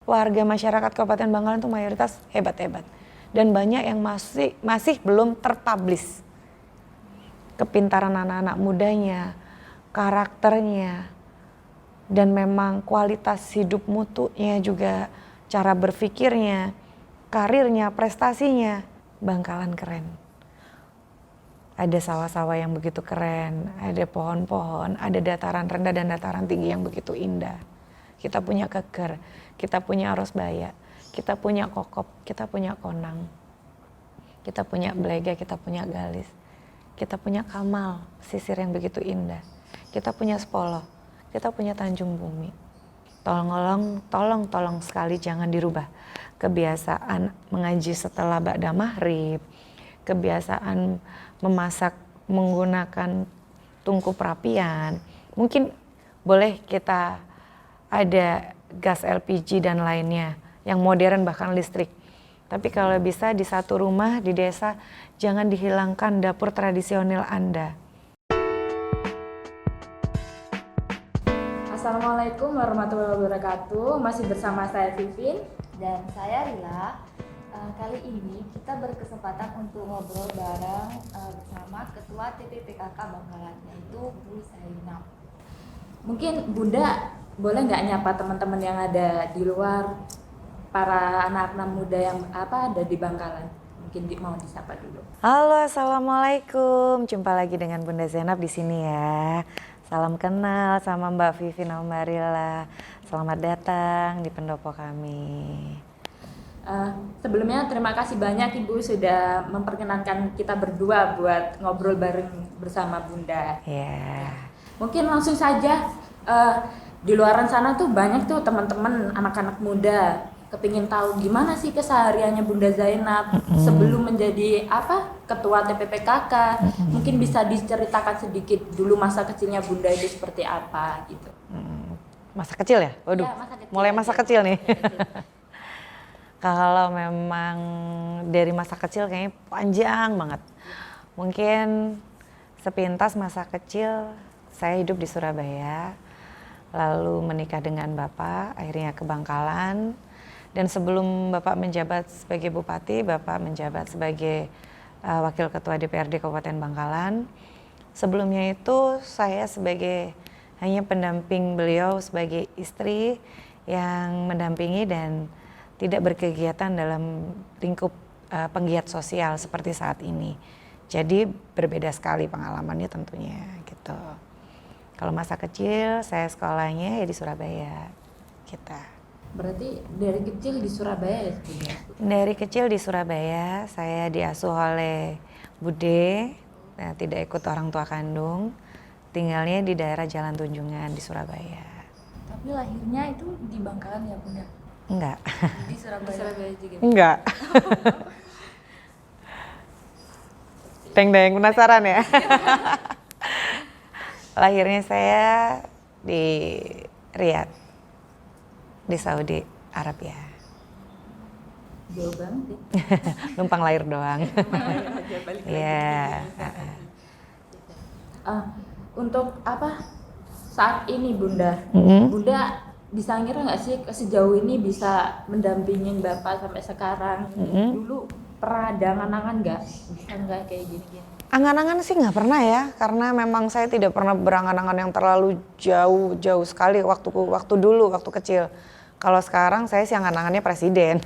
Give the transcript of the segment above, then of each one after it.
warga masyarakat Kabupaten Bangkalan itu mayoritas hebat-hebat. Dan banyak yang masih belum terpublish. Kepintaran anak-anak mudanya, karakternya, dan memang kualitas hidup mutunya juga, cara berpikirnya, karirnya, prestasinya. Bangkalan keren. Ada sawah-sawah yang begitu keren, ada pohon-pohon, ada dataran rendah dan dataran tinggi yang begitu indah. Kita punya Keker, kita punya Arosbaya, kita punya Kokop, kita punya Konang, kita punya Blega, kita punya Galis, kita punya Kamal, pesisir yang begitu indah, kita punya Spolo, kita punya Tanjung Bumi. Tolong sekali jangan dirubah kebiasaan mengaji setelah ba'da maghrib, kebiasaan memasak menggunakan tungku perapian. Mungkin boleh kita ada gas LPG dan lainnya yang modern bahkan listrik. Tapi kalau bisa di satu rumah di desa jangan dihilangkan dapur tradisional Anda. Assalamualaikum warahmatullahi wabarakatuh. Masih bersama saya Vivin dan saya Rila. Kali ini kita berkesempatan untuk ngobrol bareng bersama Ketua TPPKK Bangkalan, yaitu Bu Zainab. Mungkin Bunda boleh nggak nyapa teman-teman yang ada di luar, para anak-anak muda yang ada di Bangkalan? Mungkin mau disapa dulu. Halo, assalamualaikum. Jumpa lagi dengan Bunda Zainab di sini ya. Salam kenal sama Mbak Vivin dan Mbak Rila. Selamat datang di pendopo kami. Sebelumnya terima kasih banyak Ibu sudah memperkenankan kita berdua buat ngobrol bareng bersama Bunda. Yeah. Mungkin langsung saja, di luaran sana tuh banyak tuh teman-teman anak-anak muda kepingin tahu gimana sih kesehariannya Bunda Zainab sebelum menjadi ketua TPPKK. Mungkin bisa diceritakan sedikit dulu masa kecilnya Bunda itu seperti apa gitu. Masa kecil ya? Waduh, ya, masa kecil mulai masa kecil nih. Kalau memang dari masa kecil kayaknya panjang banget. Mungkin sepintas masa kecil saya hidup di Surabaya, lalu menikah dengan Bapak, akhirnya ke Bangkalan. Dan sebelum Bapak menjabat sebagai Bupati, Bapak menjabat sebagai Wakil Ketua DPRD Kabupaten Bangkalan. Sebelumnya itu saya sebagai hanya pendamping beliau sebagai istri yang mendampingi dan tidak berkegiatan dalam lingkup penggiat sosial seperti saat ini. Jadi berbeda sekali pengalamannya tentunya gitu. Kalau masa kecil saya sekolahnya ya di Surabaya kita. Berarti dari kecil di Surabaya ya sebenarnya? Dari kecil di Surabaya, saya diasuh oleh Bude, tidak ikut orang tua kandung, tinggalnya di daerah Jalan Tunjungan di Surabaya. Tapi lahirnya itu di Bangkalan ya Bunda? Enggak. Di Surabaya. Di Surabaya juga? Enggak. Deng penasaran ya? Lahirnya saya di Riyadh, di Saudi Arabia. Jauh banget ya? Numpang lahir doang. Iya. Untuk saat ini Bunda, Bunda bisa ngira nggak sih sejauh ini bisa mendampingin Bapak sampai sekarang? Dulu pernah ada angan-angan nggak? Bisa nggak kayak gini-gini? Angan-angan sih nggak pernah ya, karena memang saya tidak pernah berangan-angan yang terlalu jauh sekali waktu dulu, waktu kecil. Kalau sekarang saya sih angan-angannya presiden.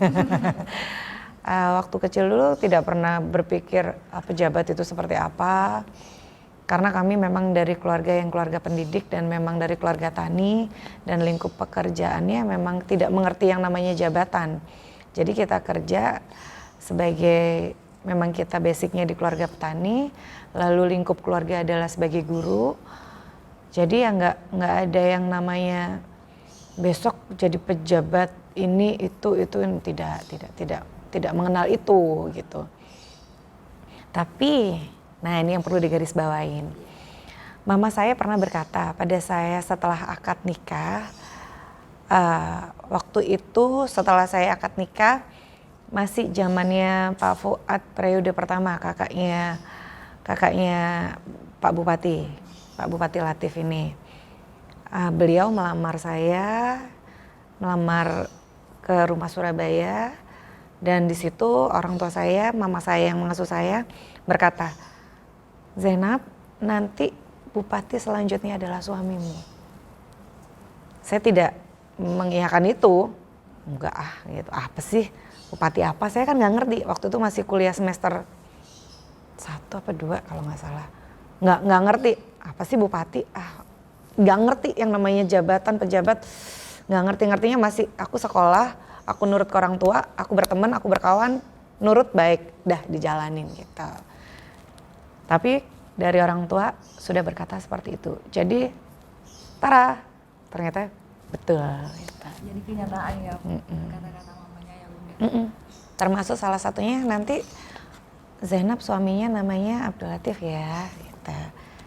Waktu kecil dulu tidak pernah berpikir pejabat itu seperti apa. Karena kami memang dari keluarga pendidik dan memang dari keluarga tani dan lingkup pekerjaannya memang tidak mengerti yang namanya jabatan. Jadi kita kerja sebagai memang kita basicnya di keluarga petani, lalu lingkup keluarga adalah sebagai guru. Jadi ya nggak ada yang namanya besok jadi pejabat ini itu tidak mengenal itu gitu. Tapi nah ini yang perlu digarisbawain. Mama saya pernah berkata pada saya setelah akad nikah, waktu itu setelah saya akad nikah masih zamannya Pak Fuad periode pertama, kakaknya Pak Bupati Latif ini. Beliau melamar saya, melamar ke rumah Surabaya, dan di situ orang tua saya, mama saya yang mengasuh saya berkata, Zainab, nanti bupati selanjutnya adalah suamimu. Saya tidak mengiyakan itu, enggak gitu, apa sih bupati apa, saya kan nggak ngerti, waktu itu masih kuliah semester 1 apa 2 kalau nggak salah, nggak ngerti apa sih bupati, nggak ngerti yang namanya jabatan pejabat, nggak ngerti-ngertinya, masih aku sekolah, aku nurut ke orang tua, aku berteman, aku berkawan, nurut baik, dah dijalanin gitu. Tapi dari orang tua sudah berkata seperti itu, jadi ternyata betul gitu. Jadi kenyataan ya kata-kata mamanya ya Bunda. Termasuk salah satunya nanti Zainab suaminya namanya Abdul Latif ya gitu.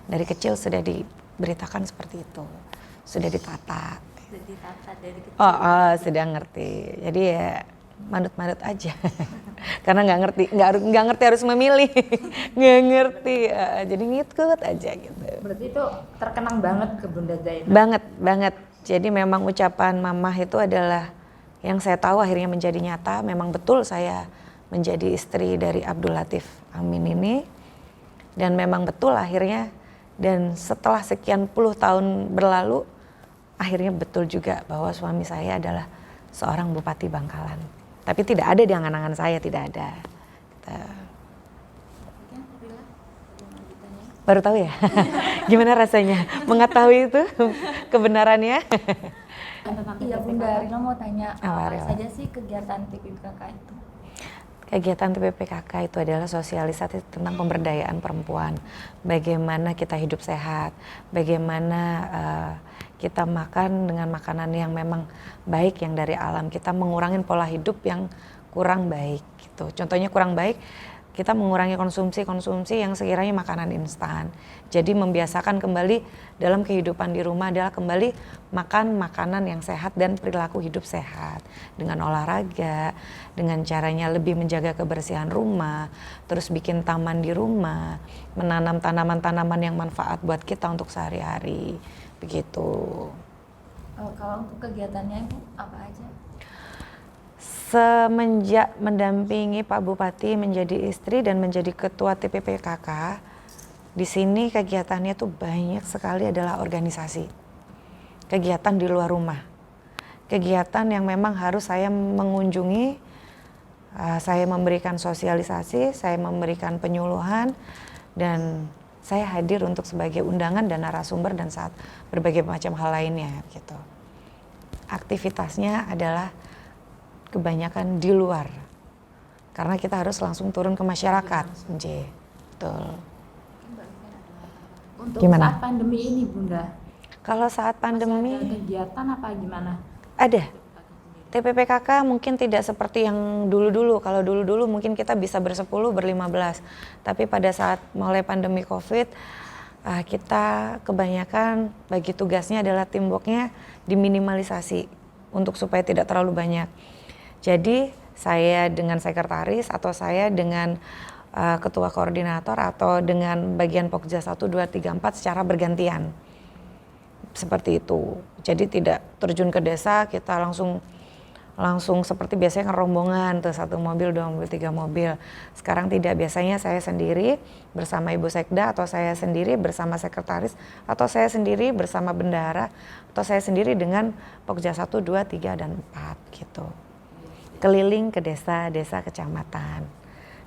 Dari kecil sudah diberitakan seperti itu, sudah ditata. Sudah ditata dari kecil. Sudah ngerti. Jadi ya manut-manut aja. Karena nggak ngerti harus memilih, nggak ngerti. Jadi ngikut aja gitu. Berarti itu terkenang banget ke Bunda Zainab. Banget. Jadi memang ucapan mamah itu adalah yang saya tahu akhirnya menjadi nyata. Memang betul saya menjadi istri dari Abdul Latif Amin ini. Dan memang betul akhirnya, dan setelah sekian puluh tahun berlalu, akhirnya betul juga bahwa suami saya adalah seorang Bupati Bangkalan. Tapi tidak ada di angan-angan saya, tidak ada. Baru tahu ya? Gimana rasanya mengetahui itu kebenarannya? Iya Bunda, Rina mau tanya apa Rila? saja sih kegiatan TPPKK itu? Kegiatan TPPKK itu adalah sosialisasi tentang pemberdayaan perempuan. Bagaimana kita hidup sehat, bagaimana kita makan dengan makanan yang memang baik yang dari alam. Kita mengurangi pola hidup yang kurang baik gitu. Contohnya kurang baik, kita mengurangi konsumsi yang sekiranya makanan instan. Jadi membiasakan kembali dalam kehidupan di rumah adalah kembali makan makanan yang sehat dan perilaku hidup sehat. Dengan olahraga, dengan caranya lebih menjaga kebersihan rumah, terus bikin taman di rumah, menanam tanaman-tanaman yang manfaat buat kita untuk sehari-hari, begitu. Kalau untuk kegiatannya Ibu apa aja? Semenjak mendampingi Pak Bupati menjadi istri dan menjadi ketua TPPKK, di sini kegiatannya tuh banyak sekali adalah organisasi. Kegiatan di luar rumah. Kegiatan yang memang harus saya mengunjungi, saya memberikan sosialisasi, saya memberikan penyuluhan, dan saya hadir untuk sebagai undangan dan narasumber dan saat berbagai macam hal lainnya gitu. Aktivitasnya adalah kebanyakan di luar, karena kita harus langsung turun ke masyarakat. Betul. Untuk Gimana? saat pandemi ini Bunda, Kalau saat pandemi ada kegiatan apa gimana? ada. TPPKK mungkin tidak seperti yang dulu-dulu. Kalau dulu-dulu mungkin kita bisa bersepuluh, berlima-belas. Tapi pada saat mulai pandemi COVID, kita kebanyakan bagi tugasnya adalah teamworknya diminimalisasi untuk supaya tidak terlalu banyak. Jadi saya dengan sekretaris atau saya dengan ketua koordinator atau dengan bagian Pokja 1, 2, 3, 4 secara bergantian. Seperti itu. Jadi tidak terjun ke desa, kita langsung seperti biasanya kan rombongan tuh 1 mobil, 2 mobil, 3 mobil. Sekarang tidak, biasanya saya sendiri bersama Ibu Sekda, atau saya sendiri bersama sekretaris, atau saya sendiri bersama bendahara, atau saya sendiri dengan Pokja 1, 2, 3, dan 4 gitu. Keliling ke desa-desa kecamatan.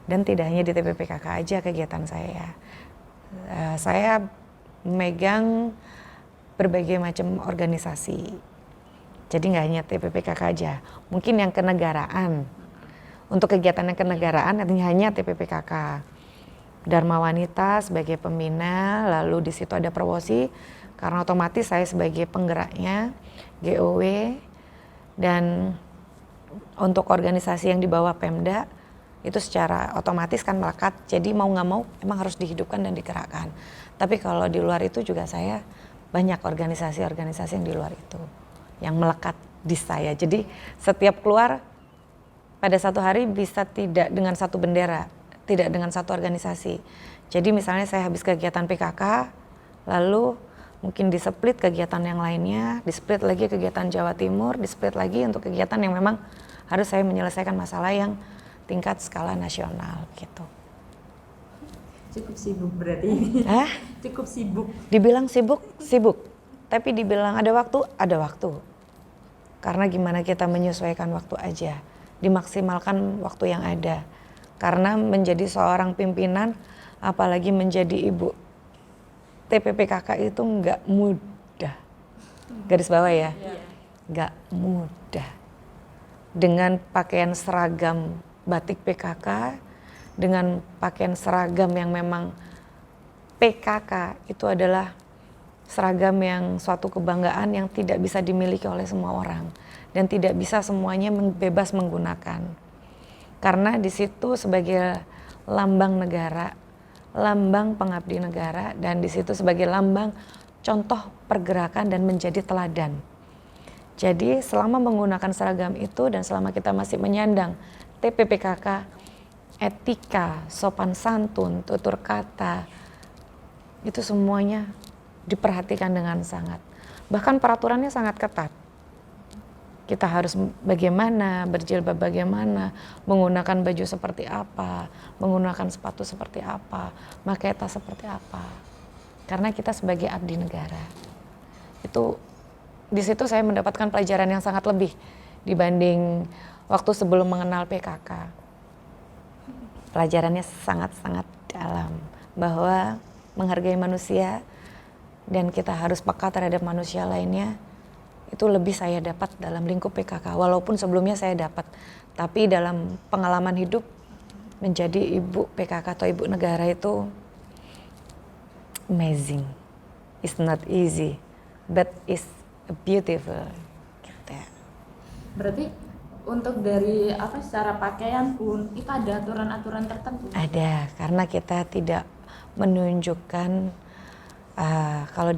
Dan tidak hanya di TPPKK aja kegiatan saya. Saya memegang berbagai macam organisasi. Jadi nggak hanya TPPKK aja, mungkin yang kenegaraan. Untuk kegiatan yang kenegaraan hanya TPPKK. Dharma Wanita sebagai pembina, lalu di situ ada Perwosi, karena otomatis saya sebagai penggeraknya, GOW, dan untuk organisasi yang di bawah Pemda, itu secara otomatis kan melekat, jadi mau nggak mau emang harus dihidupkan dan digerakkan. Tapi kalau di luar itu juga saya banyak organisasi-organisasi yang di luar itu yang melekat di saya. Jadi setiap keluar pada satu hari bisa tidak dengan satu bendera, tidak dengan satu organisasi. Jadi misalnya saya habis kegiatan PKK, lalu mungkin di-split kegiatan yang lainnya, di-split lagi kegiatan Jawa Timur, di-split lagi untuk kegiatan yang memang harus saya menyelesaikan masalah yang tingkat skala nasional gitu. Cukup sibuk berarti ini. Cukup sibuk. Dibilang sibuk, sibuk. Tapi dibilang ada waktu. Karena gimana kita menyesuaikan waktu aja. Dimaksimalkan waktu yang ada. Karena menjadi seorang pimpinan, apalagi menjadi ibu TPPKK itu nggak mudah. Garis bawah ya, nggak mudah. Dengan pakaian seragam batik PKK, dengan pakaian seragam yang memang PKK itu adalah seragam yang suatu kebanggaan yang tidak bisa dimiliki oleh semua orang dan tidak bisa semuanya bebas menggunakan. Karena di situ sebagai lambang negara, lambang pengabdi negara, dan di situ sebagai lambang contoh pergerakan dan menjadi teladan. Jadi selama menggunakan seragam itu dan selama kita masih menyandang TPPKK, etika, sopan santun, tutur kata, itu semuanya diperhatikan dengan sangat. Bahkan peraturannya sangat ketat. Kita harus bagaimana, berjilbab bagaimana, menggunakan baju seperti apa, menggunakan sepatu seperti apa, pakai tas seperti apa. Karena kita sebagai abdi negara. Itu di situ saya mendapatkan pelajaran yang sangat lebih dibanding waktu sebelum mengenal PKK. Pelajarannya sangat-sangat dalam bahwa menghargai manusia dan kita harus peka terhadap manusia lainnya. Itu lebih saya dapat dalam lingkup PKK, walaupun sebelumnya saya dapat. Tapi dalam pengalaman hidup menjadi ibu PKK atau ibu negara itu amazing. It's not easy, but it's beautiful. Gitu. Berarti untuk dari secara pakaian pun itu ada aturan-aturan tertentu? Ada, karena kita tidak menunjukkan kalau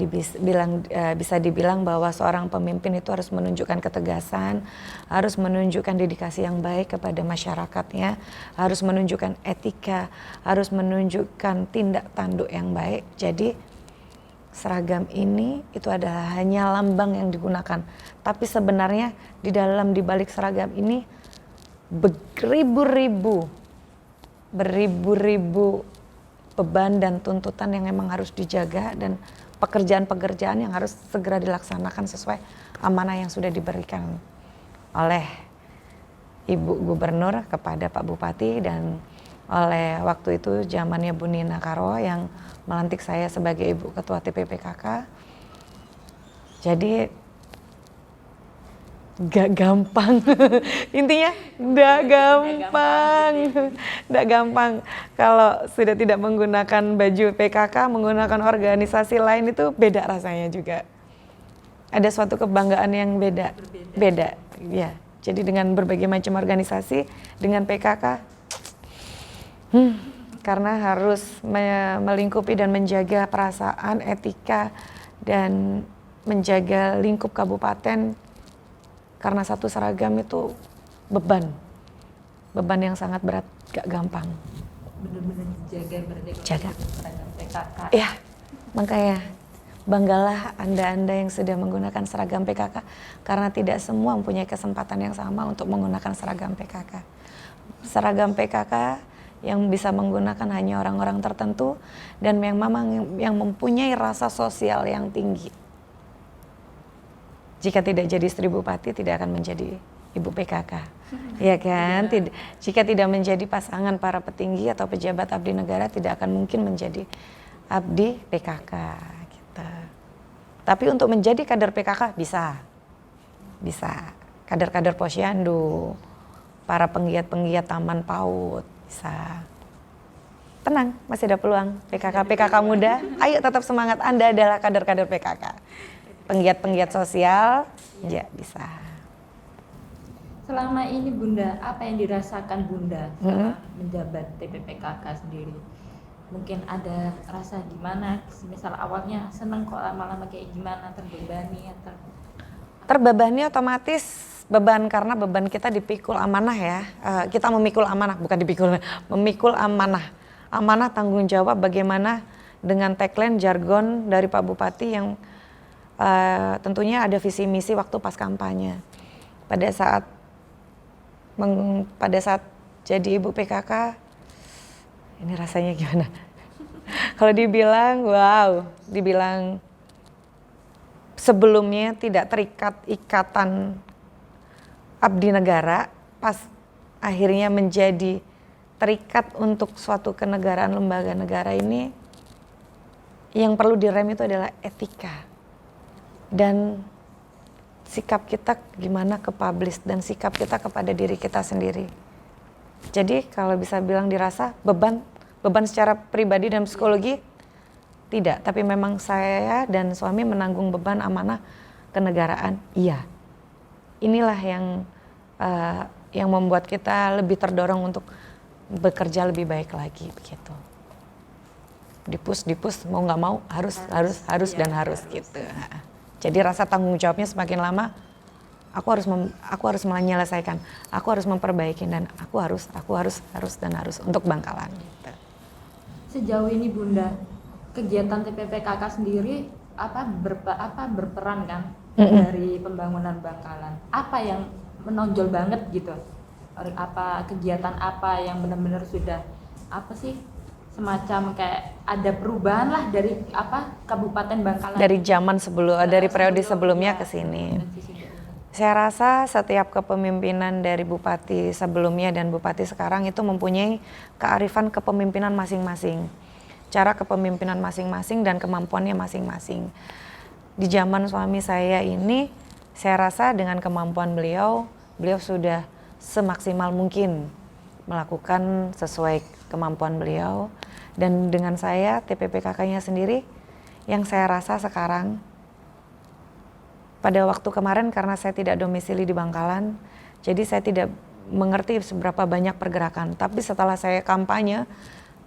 bisa dibilang bahwa seorang pemimpin itu harus menunjukkan ketegasan, harus menunjukkan dedikasi yang baik kepada masyarakatnya, harus menunjukkan etika, harus menunjukkan tindak tanduk yang baik. Jadi seragam ini itu adalah hanya lambang yang digunakan. Tapi sebenarnya di balik seragam ini beribu-ribu beban dan tuntutan yang memang harus dijaga dan pekerjaan-pekerjaan yang harus segera dilaksanakan sesuai amanah yang sudah diberikan oleh Ibu Gubernur kepada Pak Bupati dan oleh waktu itu zamannya Bu Nina Karo yang melantik saya sebagai Ibu Ketua TPPKK. Jadi gak gampang. Intinya gak gampang. Kalau sudah tidak menggunakan baju PKK, menggunakan organisasi lain itu beda rasanya juga. Ada suatu kebanggaan yang beda. Ya. Jadi dengan berbagai macam organisasi, dengan PKK, karena harus melingkupi dan menjaga perasaan, etika, dan menjaga lingkup kabupaten. Karena satu seragam itu beban yang sangat berat, gak gampang. Benar-benar jaga seragam PKK. Ya, makanya banggalah Anda yang sudah menggunakan seragam PKK karena tidak semua mempunyai kesempatan yang sama untuk menggunakan seragam PKK. Seragam PKK yang bisa menggunakan hanya orang-orang tertentu dan yang memang yang mempunyai rasa sosial yang tinggi. Jika tidak jadi istri bupati, tidak akan menjadi ibu PKK, ya kan? Jika tidak menjadi pasangan para petinggi atau pejabat abdi negara, tidak akan mungkin menjadi abdi PKK. Gitu. Tapi untuk menjadi kader PKK bisa. Kader-kader posyandu, para penggiat-penggiat taman PAUD, bisa. Tenang, masih ada peluang. PKK muda, ayo tetap semangat, Anda adalah kader-kader PKK. Penggiat-penggiat sosial, ya bisa. Selama ini Bunda, apa yang dirasakan Bunda setelah menjabat TPPKK sendiri? Mungkin ada rasa gimana, misal awalnya seneng kok lama-lama kayak gimana, terbebani atau? Terbebani otomatis beban karena beban kita dipikul amanah ya. Kita memikul amanah, bukan dipikul, memikul amanah. Amanah tanggung jawab bagaimana dengan tagline jargon dari Pak Bupati yang tentunya ada visi misi waktu pas kampanye. Pada saat jadi ibu PKK, ini rasanya gimana? Kalau dibilang, wow, dibilang sebelumnya tidak terikat ikatan abdi negara, pas akhirnya menjadi terikat untuk suatu kenegaraan lembaga negara ini, yang perlu direm itu adalah etika dan sikap kita gimana ke publish dan sikap kita kepada diri kita sendiri. Jadi kalau bisa bilang dirasa beban secara pribadi dan psikologi tidak, tapi memang saya dan suami menanggung beban amanah kenegaraan. Iya, inilah yang membuat kita lebih terdorong untuk bekerja lebih baik lagi begitu. Dipus mau nggak mau harus gitu. Jadi rasa tanggung jawabnya semakin lama, aku harus menyelesaikan, aku harus memperbaiki dan aku harus untuk Bangkalan. Gitu. Sejauh ini Bunda, kegiatan TPPKK sendiri berperan kan dari pembangunan Bangkalan? Apa yang menonjol banget gitu? Apa kegiatan apa yang benar-benar sudah semacam kayak ada perubahan lah dari Kabupaten Bangkalan dari zaman dari periode sebelumnya ke sini. Saya rasa setiap kepemimpinan dari bupati sebelumnya dan bupati sekarang itu mempunyai kearifan kepemimpinan masing-masing, cara kepemimpinan masing-masing dan kemampuannya masing-masing. Di zaman suami saya ini, saya rasa dengan kemampuan beliau sudah semaksimal mungkin melakukan sesuai kemampuan beliau. Dan dengan saya, TPPKK-nya sendiri, yang saya rasa sekarang, pada waktu kemarin karena saya tidak domisili di Bangkalan, jadi saya tidak mengerti seberapa banyak pergerakan. Tapi setelah saya kampanye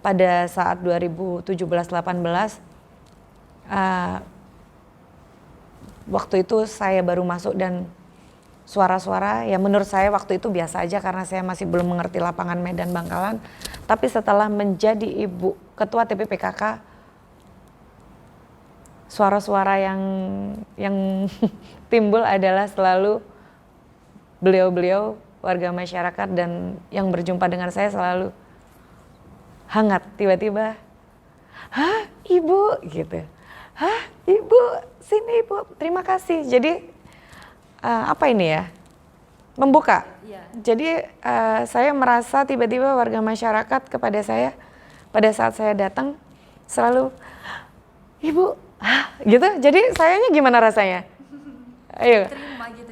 pada saat 2017-18, waktu itu saya baru masuk dan suara-suara ya menurut saya waktu itu biasa aja karena saya masih belum mengerti lapangan Medan Bangkalan. Tapi setelah menjadi ibu ketua TPPKK, suara-suara yang timbul adalah selalu beliau-beliau warga masyarakat dan yang berjumpa dengan saya selalu hangat, tiba-tiba, "Hah, Ibu?" gitu. "Hah, Ibu, sini Ibu, terima kasih." Jadi apa ini ya? Membuka. Iya. Jadi saya merasa tiba-tiba warga masyarakat kepada saya pada saat saya datang selalu, "Ibu, gitu." Jadi sayanya gimana rasanya? Ayo. Terima gitu.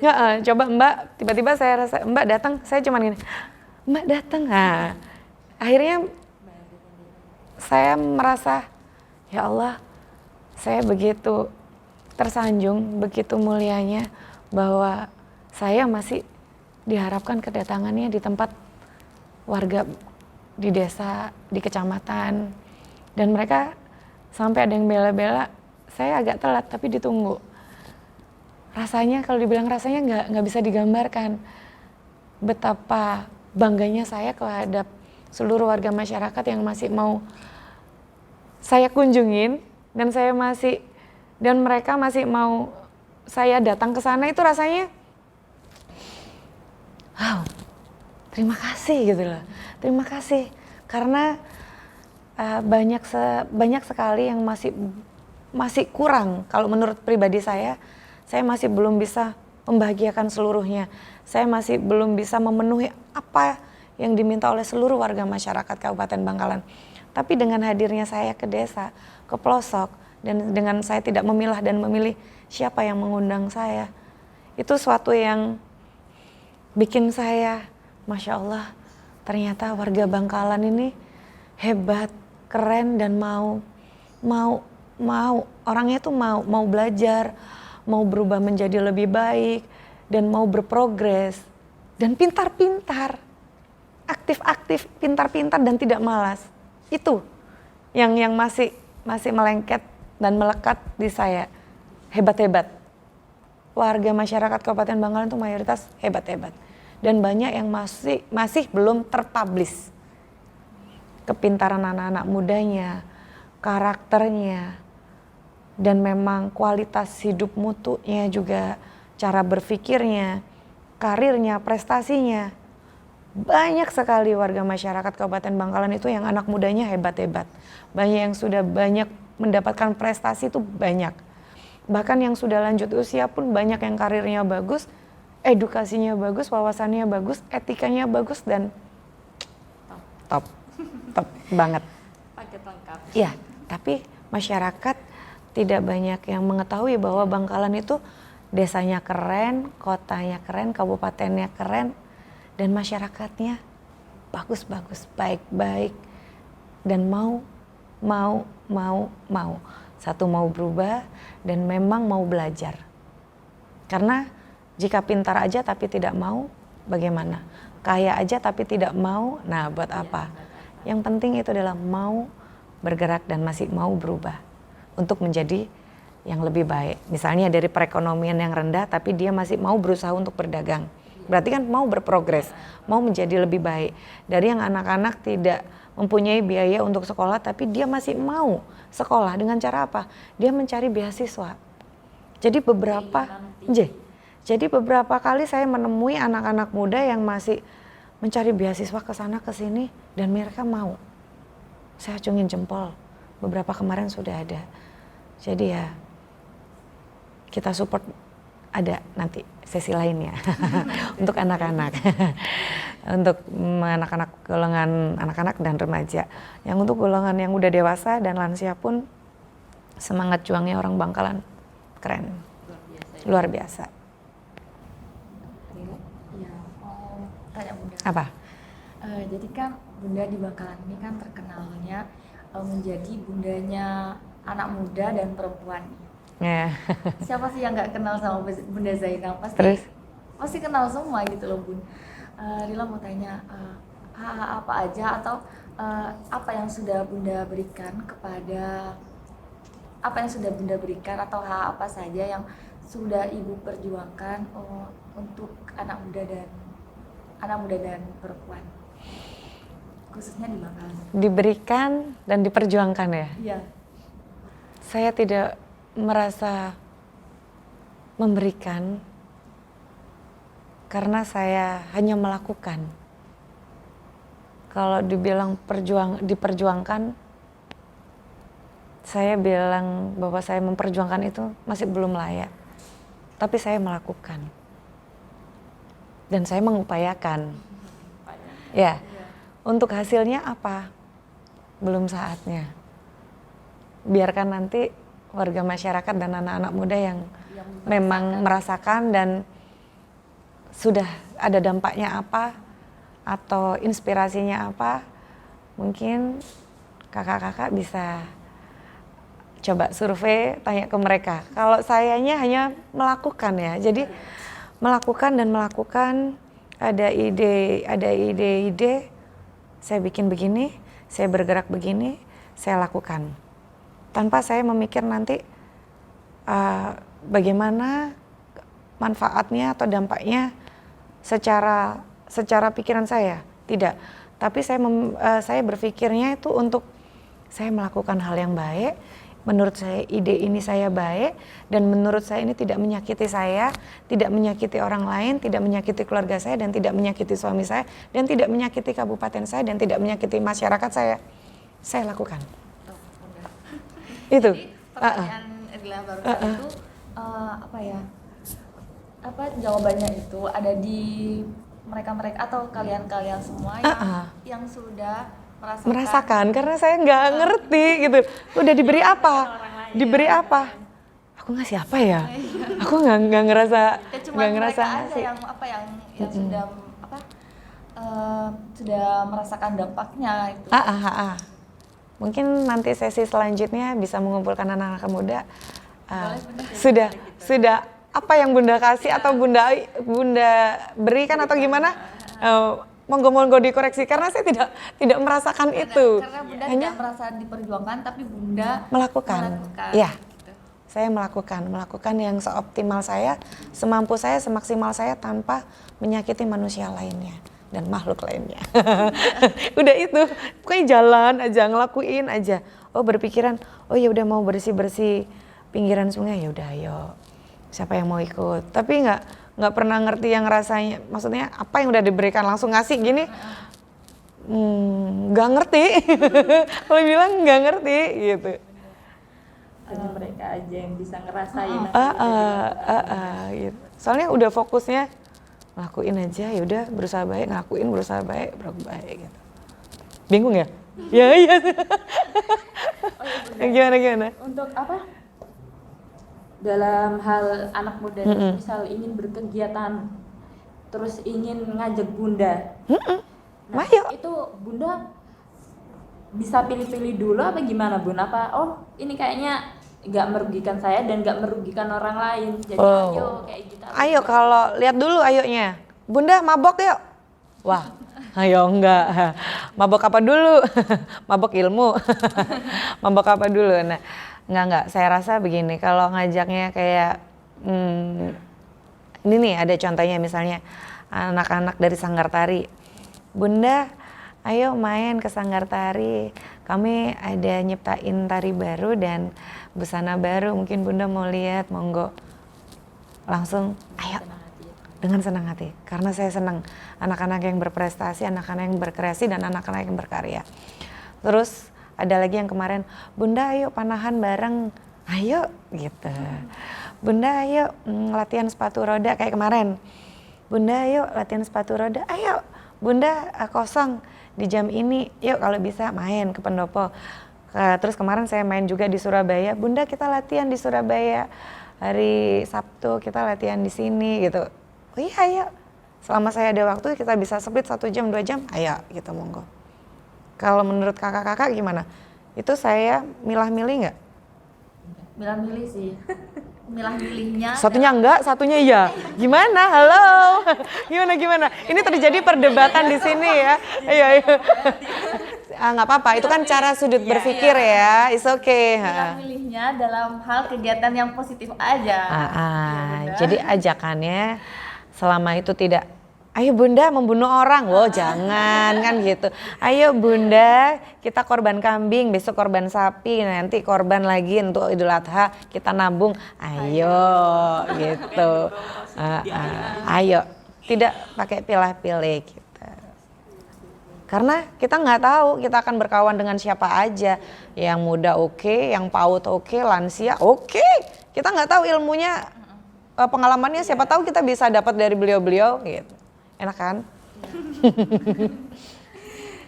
Coba Mbak, tiba-tiba saya rasa Mbak datang, saya cuman gini, "Mbak datang." Nah, akhirnya saya merasa, ya Allah, saya begitu tersanjung, begitu mulianya bahwa saya masih diharapkan kedatangannya di tempat warga di desa, di kecamatan, dan mereka sampai ada yang bela-bela, saya agak telat tapi ditunggu. Rasanya kalau dibilang rasanya nggak bisa digambarkan betapa bangganya saya terhadap seluruh warga masyarakat yang masih mau saya kunjungin dan mereka masih mau saya datang ke sana. Itu rasanya wow, terima kasih gitu loh. Terima kasih karena banyak sekali yang masih kurang. Kalau menurut pribadi saya masih belum bisa membahagiakan seluruhnya. Saya masih belum bisa memenuhi apa yang diminta oleh seluruh warga masyarakat Kabupaten Bangkalan. Tapi dengan hadirnya saya ke desa, ke pelosok, dan dengan saya tidak memilah dan memilih siapa yang mengundang saya, itu suatu yang bikin saya, Masya Allah, ternyata warga Bangkalan ini hebat, keren, dan mau orangnya tuh mau belajar, mau berubah menjadi lebih baik, dan mau berprogres, dan pintar-pintar, aktif-aktif, pintar-pintar, dan tidak malas. Itu yang masih melengket dan melekat di saya. Hebat-hebat. Warga masyarakat Kabupaten Bangkalan itu mayoritas hebat-hebat. Dan banyak yang masih belum terpublish. Kepintaran anak-anak mudanya, karakternya, dan memang kualitas hidup mutunya juga, cara berpikirnya, karirnya, prestasinya. Banyak sekali warga masyarakat Kabupaten Bangkalan itu yang anak mudanya hebat-hebat. Banyak yang sudah banyak mendapatkan prestasi itu banyak. Bahkan yang sudah lanjut usia pun banyak yang karirnya bagus, edukasinya bagus, wawasannya bagus, etikanya bagus dan top banget. Paket lengkap. Ya, tapi masyarakat tidak banyak yang mengetahui bahwa Bangkalan itu desanya keren, kotanya keren, kabupatennya keren, dan masyarakatnya bagus-bagus, baik-baik, dan mau. Satu, mau berubah dan memang mau belajar. Karena jika pintar aja tapi tidak mau, bagaimana? Kaya aja tapi tidak mau, nah buat apa? Yang penting itu adalah mau bergerak dan masih mau berubah untuk menjadi yang lebih baik. Misalnya dari perekonomian yang rendah tapi dia masih mau berusaha untuk berdagang. Berarti kan mau berprogres, mau menjadi lebih baik. Dari yang anak-anak tidak mempunyai biaya untuk sekolah tapi dia masih mau sekolah dengan cara apa? Dia mencari beasiswa. Jadi beberapa kali saya menemui anak-anak muda yang masih mencari beasiswa ke sana ke sini dan mereka mau. Saya acungin jempol. Beberapa kemarin sudah ada. Jadi ya kita support, ada nanti sesi lainnya untuk anak-anak. Untuk anak-anak, golongan anak-anak dan remaja. Yang untuk golongan yang udah dewasa dan lansia pun semangat juangnya orang Bangkalan keren. Luar biasa. Iya, mau tanya Bunda. Apa? Jadi kan Bunda di Bangkalan ini kan terkenalnya menjadi bundanya anak muda dan perempuan. Ya. Siapa sih yang nggak kenal sama Bunda Zainal? Pasti kenal semua gitu loh Bun. Rila mau tanya hak apa aja atau apa yang sudah Bunda berikan atau hak apa saja yang sudah Ibu perjuangkan untuk anak muda dan perempuan, khususnya di Bangkalan. Diberikan dan diperjuangkan ya? Iya. Saya tidak merasa memberikan karena saya hanya melakukan. Kalau dibilang diperjuangkan, saya bilang bahwa saya memperjuangkan itu masih belum layak. Tapi saya melakukan. Dan saya mengupayakan. Ya. Untuk hasilnya apa? Belum saatnya. Biarkan nanti warga masyarakat dan anak-anak muda yang memang merasakan dan sudah ada dampaknya apa atau inspirasinya apa, mungkin kakak-kakak bisa coba survei, tanya ke mereka. Kalau sayanya hanya melakukan ya, jadi melakukan, ada ide, saya bikin begini, saya bergerak begini, saya lakukan. Tanpa saya memikir nanti bagaimana manfaatnya atau dampaknya secara pikiran saya, tidak. Tapi saya berpikirnya itu untuk saya melakukan hal yang baik. Menurut saya ide ini saya baik dan menurut saya ini tidak menyakiti saya, tidak menyakiti orang lain, tidak menyakiti keluarga saya dan tidak menyakiti suami saya dan tidak menyakiti kabupaten saya dan tidak menyakiti masyarakat saya lakukan. Itu. Jadi pertanyaan Rila barusan itu apa jawabannya itu ada di mereka atau kalian semua yang sudah merasakan karena saya nggak ngerti gitu. Udah diberi apa? Aku ngasih apa ya? Aku nggak ngerasa ngasih. yang sudah merasakan dampaknya itu. Mungkin nanti sesi selanjutnya bisa mengumpulkan anak-anak muda. Sudah apa yang Bunda kasih atau Bunda berikan atau gimana? Monggo dikoreksi karena saya tidak merasakan itu. Karena Bunda tidak merasa diperjuangkan tapi Bunda melakukan. Ya. Gitu. Saya melakukan yang seoptimal saya, semampu saya, semaksimal saya tanpa menyakiti manusia lainnya dan makhluk lainnya. Udah itu, pokoknya jalan aja, ngelakuin aja. Oh berpikiran, oh ya udah mau bersih-bersih pinggiran sungai, ya udah ayo. Siapa yang mau ikut? Tapi nggak pernah ngerti yang rasanya. Maksudnya apa yang udah diberikan langsung ngasih gini? Nggak ngerti. Kalau bilang nggak ngerti gitu. Hanya mereka aja yang bisa ngerasain. Gitu. Soalnya udah fokusnya ngelakuin aja, yaudah berusaha baik, ngelakuin berusaha baik gitu. Bingung ya? Ya iya. Gimana? Untuk apa? Dalam hal anak muda, misal ingin berkegiatan, terus ingin ngajak bunda. Nah, Ayo. itu bunda bisa pilih-pilih dulu apa gimana bun? Apa ini kayaknya nggak merugikan saya dan nggak merugikan orang lain, jadi ayo kayak gitu. Ayo kalau lihat dulu ayonya. Bunda mabok yuk. Wah, ayo enggak. Mabok apa dulu? Mabok ilmu. Mabok apa dulu? Nah, enggak. Saya rasa begini, kalau ngajaknya kayak ini nih ada contohnya misalnya anak-anak dari Sanggar Tari. Bunda, ayo main ke Sanggar Tari. Kami ada nyiptain tari baru dan busana baru. Mungkin Bunda mau lihat, monggo. Langsung, ayo. Dengan senang hati. Karena saya senang anak-anak yang berprestasi, anak-anak yang berkreasi, dan anak-anak yang berkarya. Terus ada lagi yang kemarin, Bunda ayo panahan bareng. Ayo gitu. Bunda ayo latihan sepatu roda kayak kemarin. Bunda ayo latihan sepatu roda. Ayo. Bunda kosong di jam ini, yuk kalau bisa main ke pendopo. Terus kemarin saya main juga di Surabaya. Bunda kita latihan di Surabaya. Hari Sabtu kita latihan di sini gitu. Oh iya ayo. Selama saya ada waktu kita bisa split 1 jam 2 jam. Ayo gitu monggo. Kalau menurut kakak-kakak gimana? Itu saya milah-milih nggak? Milah-milih sih. Milah-milihnya. Satunya enggak, satunya iya. Gimana? Halo. Gimana? Ini terjadi perdebatan di sini ya. Iya. Nggak apa-apa, itu kan cara sudut berpikir ya. It's okay. Milah-milihnya dalam hal kegiatan yang positif aja. Jadi ajakannya selama itu tidak, ayo Bunda membunuh orang, wow jangan kan gitu. Ayo Bunda kita korban kambing, besok korban sapi, nanti korban lagi untuk Idul Adha kita nabung. Ayo gitu. Ayo, tidak pakai pilih-pilih gitu. Karena kita nggak tahu kita akan berkawan dengan siapa aja. Yang muda oke, yang PAUD oke, lansia oke. Kita nggak tahu ilmunya, pengalamannya, siapa tahu kita bisa dapat dari beliau-beliau gitu. Enak kan?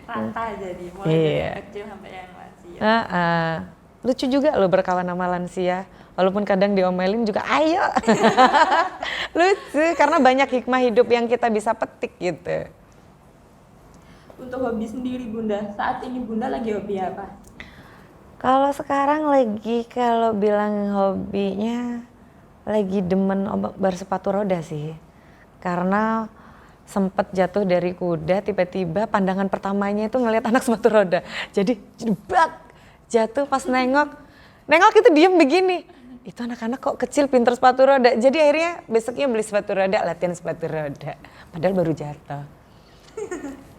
Rata jadi, mulai dari kecil sampai yang lansia. Lucu juga lo berkawan sama lansia. Walaupun kadang diomelin juga ayo. Lucu karena banyak hikmah hidup yang kita bisa petik gitu. Untuk hobi sendiri Bunda, saat ini Bunda lagi hobi apa? Kalau sekarang kalau bilang hobinya lagi demen bersepatu roda sih. Karena sempet jatuh dari kuda, tiba-tiba pandangan pertamanya itu ngelihat anak sepatu roda. Jadi jedebak, jatuh pas nengok itu diem begini. Itu anak-anak kok kecil pinter sepatu roda. Jadi akhirnya besoknya beli sepatu roda, latihan sepatu roda. Padahal baru jatuh.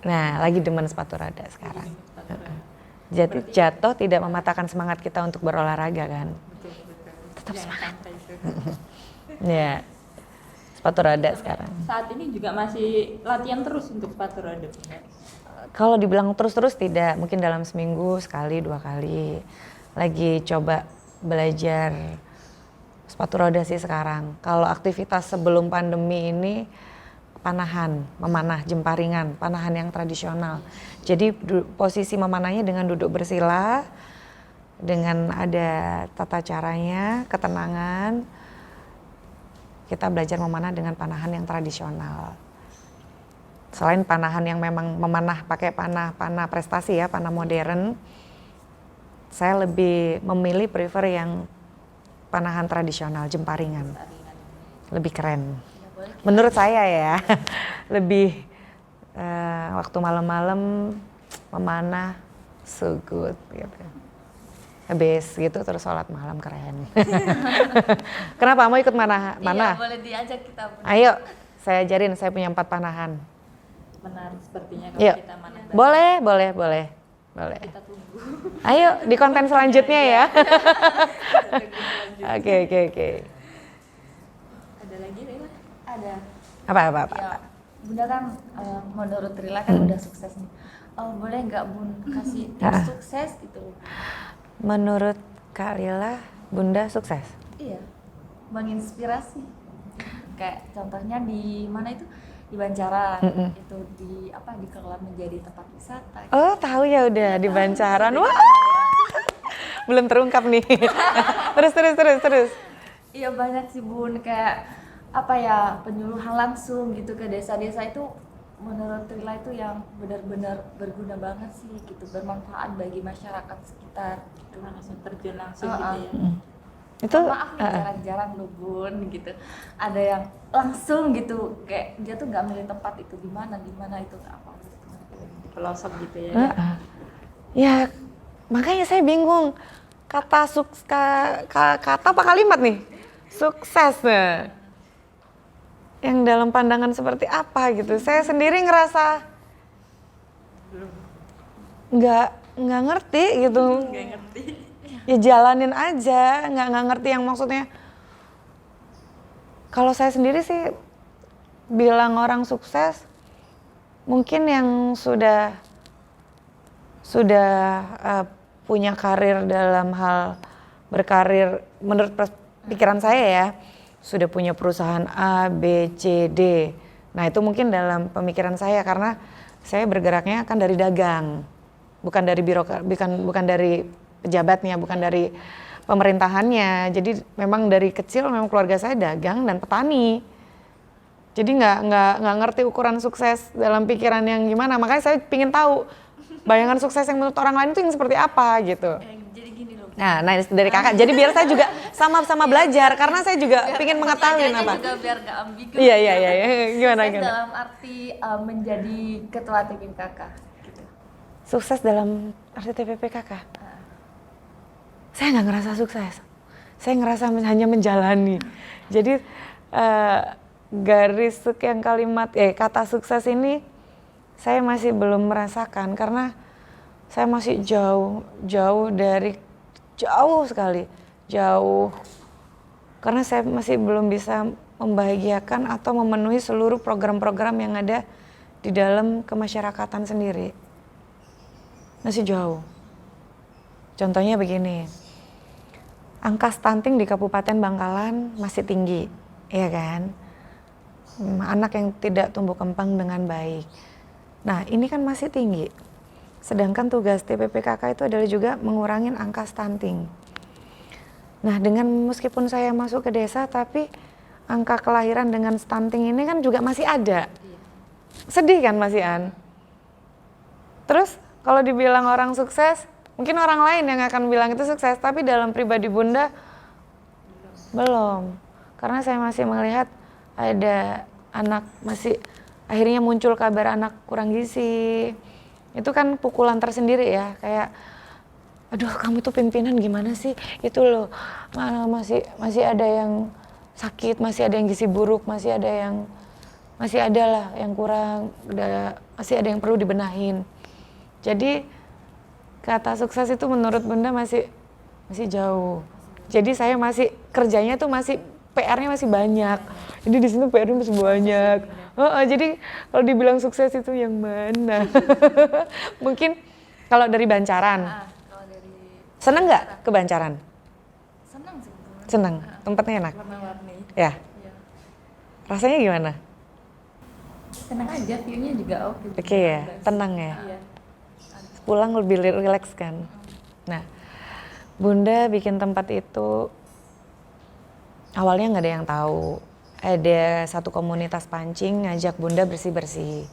Nah, lagi demen sepatu roda sekarang. Jadi jatuh tidak mematahkan semangat kita untuk berolahraga kan. Betul. Tetap semangat. Ya, sepatu roda sekarang. Saat ini juga masih latihan terus untuk sepatu roda. Kalau dibilang terus-terus tidak, mungkin dalam seminggu sekali 2 kali. Lagi coba belajar sepatu roda sih sekarang. Kalau aktivitas sebelum pandemi ini panahan, memanah jemparingan, panahan yang tradisional. Jadi posisi memanahnya dengan duduk bersila, dengan ada tata caranya, ketenangan. Kita belajar memanah dengan panahan yang tradisional. Selain panahan yang memang memanah pakai panah prestasi ya, panah modern, saya lebih prefer yang panahan tradisional, jemparingan. Lebih keren. Menurut saya ya, lebih waktu malam-malam memanah so good gitu. Habis gitu terus sholat malam keren. Kenapa mau ikut mana? Iya, boleh diajak kita. Ayo, saya ajarin, saya punya 4 panahan. Menarik sepertinya kalau Yuk. kita mana. Boleh. Boleh. Kita tunggu. Ayo di konten selanjutnya ya. Oke. Ada lagi Rila? Ada. Apa? Ya, Bunda kan menurut Rila kan udah sukses nih. Boleh nggak Bun kasih tips sukses gitu? Menurut Kak Lila, Bunda sukses? Iya, menginspirasi. Kayak contohnya di mana itu? Di Banjaran. Itu di dikelola menjadi tempat wisata. Oh, tahu ya udah di Bancaran. Wah. Belum terungkap nih. terus. Iya banyak sih Bun, kayak penyuluhan langsung gitu ke desa-desa itu menurut Rila itu yang benar-benar berguna banget sih gitu, bermanfaat bagi masyarakat sekitar gitu. Langsung terjun langsung gitu ya. Itu Maaf nih jarang-jarang loh Bun gitu, ada yang langsung gitu kayak dia tuh nggak milih tempat itu di mana itu apa gitu. Pelosok gitu ya. Ya, makanya saya bingung. Kata kata apa kalimat nih? Sukses. Nah. Yang dalam pandangan seperti apa gitu. Saya sendiri ngerasa nggak ngerti gitu. Nggak ngerti. Ya jalanin aja, nggak ngerti yang maksudnya. Kalau saya sendiri sih bilang orang sukses, mungkin yang sudah punya karir dalam hal berkarir, menurut pikiran saya ya, sudah punya perusahaan A, B, C, D. Nah itu mungkin dalam pemikiran saya karena saya bergeraknya kan dari dagang, bukan dari birokrat, bukan dari pejabatnya, bukan dari pemerintahannya. Jadi memang dari kecil memang keluarga saya dagang dan petani. Jadi nggak ngerti ukuran sukses dalam pikiran yang gimana. Makanya saya pingin tahu bayangan sukses yang menurut orang lain itu yang seperti apa gitu. Jadi gini loh. Nah dari kakak. Jadi biar saya juga sama-sama belajar karena saya juga pingin mengetahui apa. Juga biar nggak ambigu. Iya. Gimana? Dalam arti menjadi ketua TPPKK. Gitu. Sukses dalam arti TPPKK. Saya nggak ngerasa sukses. Saya ngerasa hanya menjalani. Jadi garis yang kata sukses ini saya masih belum merasakan karena saya masih jauh sekali karena saya masih belum bisa membahagiakan atau memenuhi seluruh program-program yang ada di dalam kemasyarakatan sendiri. Masih jauh. Contohnya begini, angka stunting di Kabupaten Bangkalan masih tinggi, ya kan? Anak yang tidak tumbuh kembang dengan baik. Nah ini kan masih tinggi, sedangkan tugas TPPKK itu adalah juga mengurangi angka stunting. Nah meskipun saya masuk ke desa, tapi angka kelahiran dengan stunting ini kan juga masih ada. Sedih kan Mas Ian? Terus kalau dibilang orang sukses, mungkin orang lain yang akan bilang itu sukses, tapi dalam pribadi Bunda, belum. Karena saya masih melihat ada anak akhirnya muncul kabar anak kurang gizi. Itu kan pukulan tersendiri ya, kayak aduh kamu tuh pimpinan gimana sih? Itu loh, mana masih ada yang sakit, masih ada yang gizi buruk, masih ada lah yang kurang, masih ada yang perlu dibenahin. Jadi kata sukses itu menurut Bunda masih jauh. Jadi saya masih kerjanya tuh PR-nya masih banyak. Jadi di sini PR-nya masih banyak. Jadi kalau dibilang sukses itu yang mana? Mungkin kalau dari Bancaran. Seneng nggak ke Bancaran? Senang sih. Seneng. Tempatnya enak. Warna-warni. Ya. Rasanya gimana? Tenang aja, view-nya juga oke. Oke ya, tenang ya. Iya. Pulang lebih rileks kan. Nah, Bunda bikin tempat itu awalnya nggak ada yang tahu. Ada satu komunitas pancing ngajak Bunda bersih-bersih.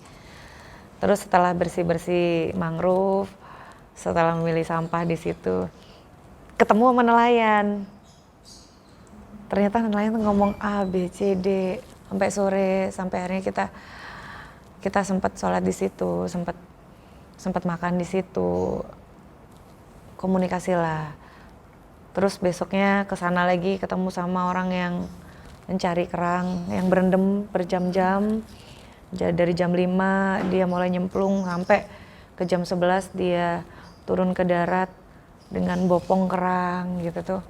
Terus setelah bersih-bersih mangrove, setelah memilih sampah di situ, ketemu sama nelayan. Ternyata nelayan tuh ngomong A, B, C, D sampai sore, sampai akhirnya kita sempat sholat di situ, sempat makan di situ, komunikasi lah. Terus besoknya ke sana lagi ketemu sama orang yang mencari kerang, yang berendam berjam-jam. Dari jam 5 dia mulai nyemplung sampai ke jam 11 dia turun ke darat dengan bopong kerang gitu tuh.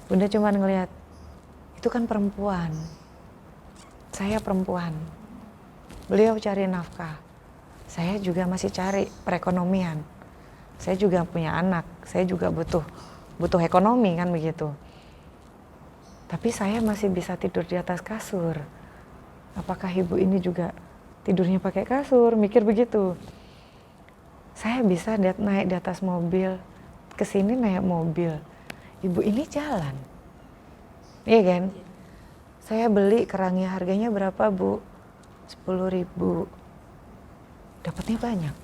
Bunda cuma ngelihat, itu kan perempuan, saya perempuan, beliau cari nafkah, saya juga masih cari perekonomian, saya juga punya anak, saya juga butuh ekonomi kan begitu. Tapi saya masih bisa tidur di atas kasur. Apakah ibu ini juga tidurnya pakai kasur? Mikir begitu. Saya bisa naik di atas mobil, kesini naik mobil. Ibu ini jalan. Iya kan? Saya beli kerangnya, harganya berapa Bu? 10.000. Dapatnya banyak.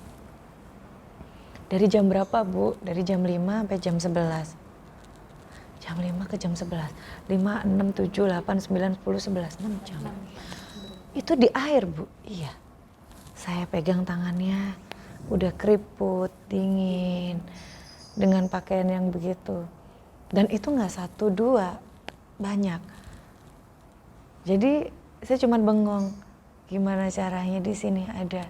Dari jam berapa Bu? Dari jam 5 sampai jam 11. Jam 5 ke jam 11. 5, 6, 7, 8, 9, 10, 11, 6 jam. Itu di air Bu? Iya. Saya pegang tangannya, udah keriput, dingin, dengan pakaian yang begitu. Dan itu nggak 1, 2, banyak. Jadi saya cuma bengong, gimana caranya di sini ada.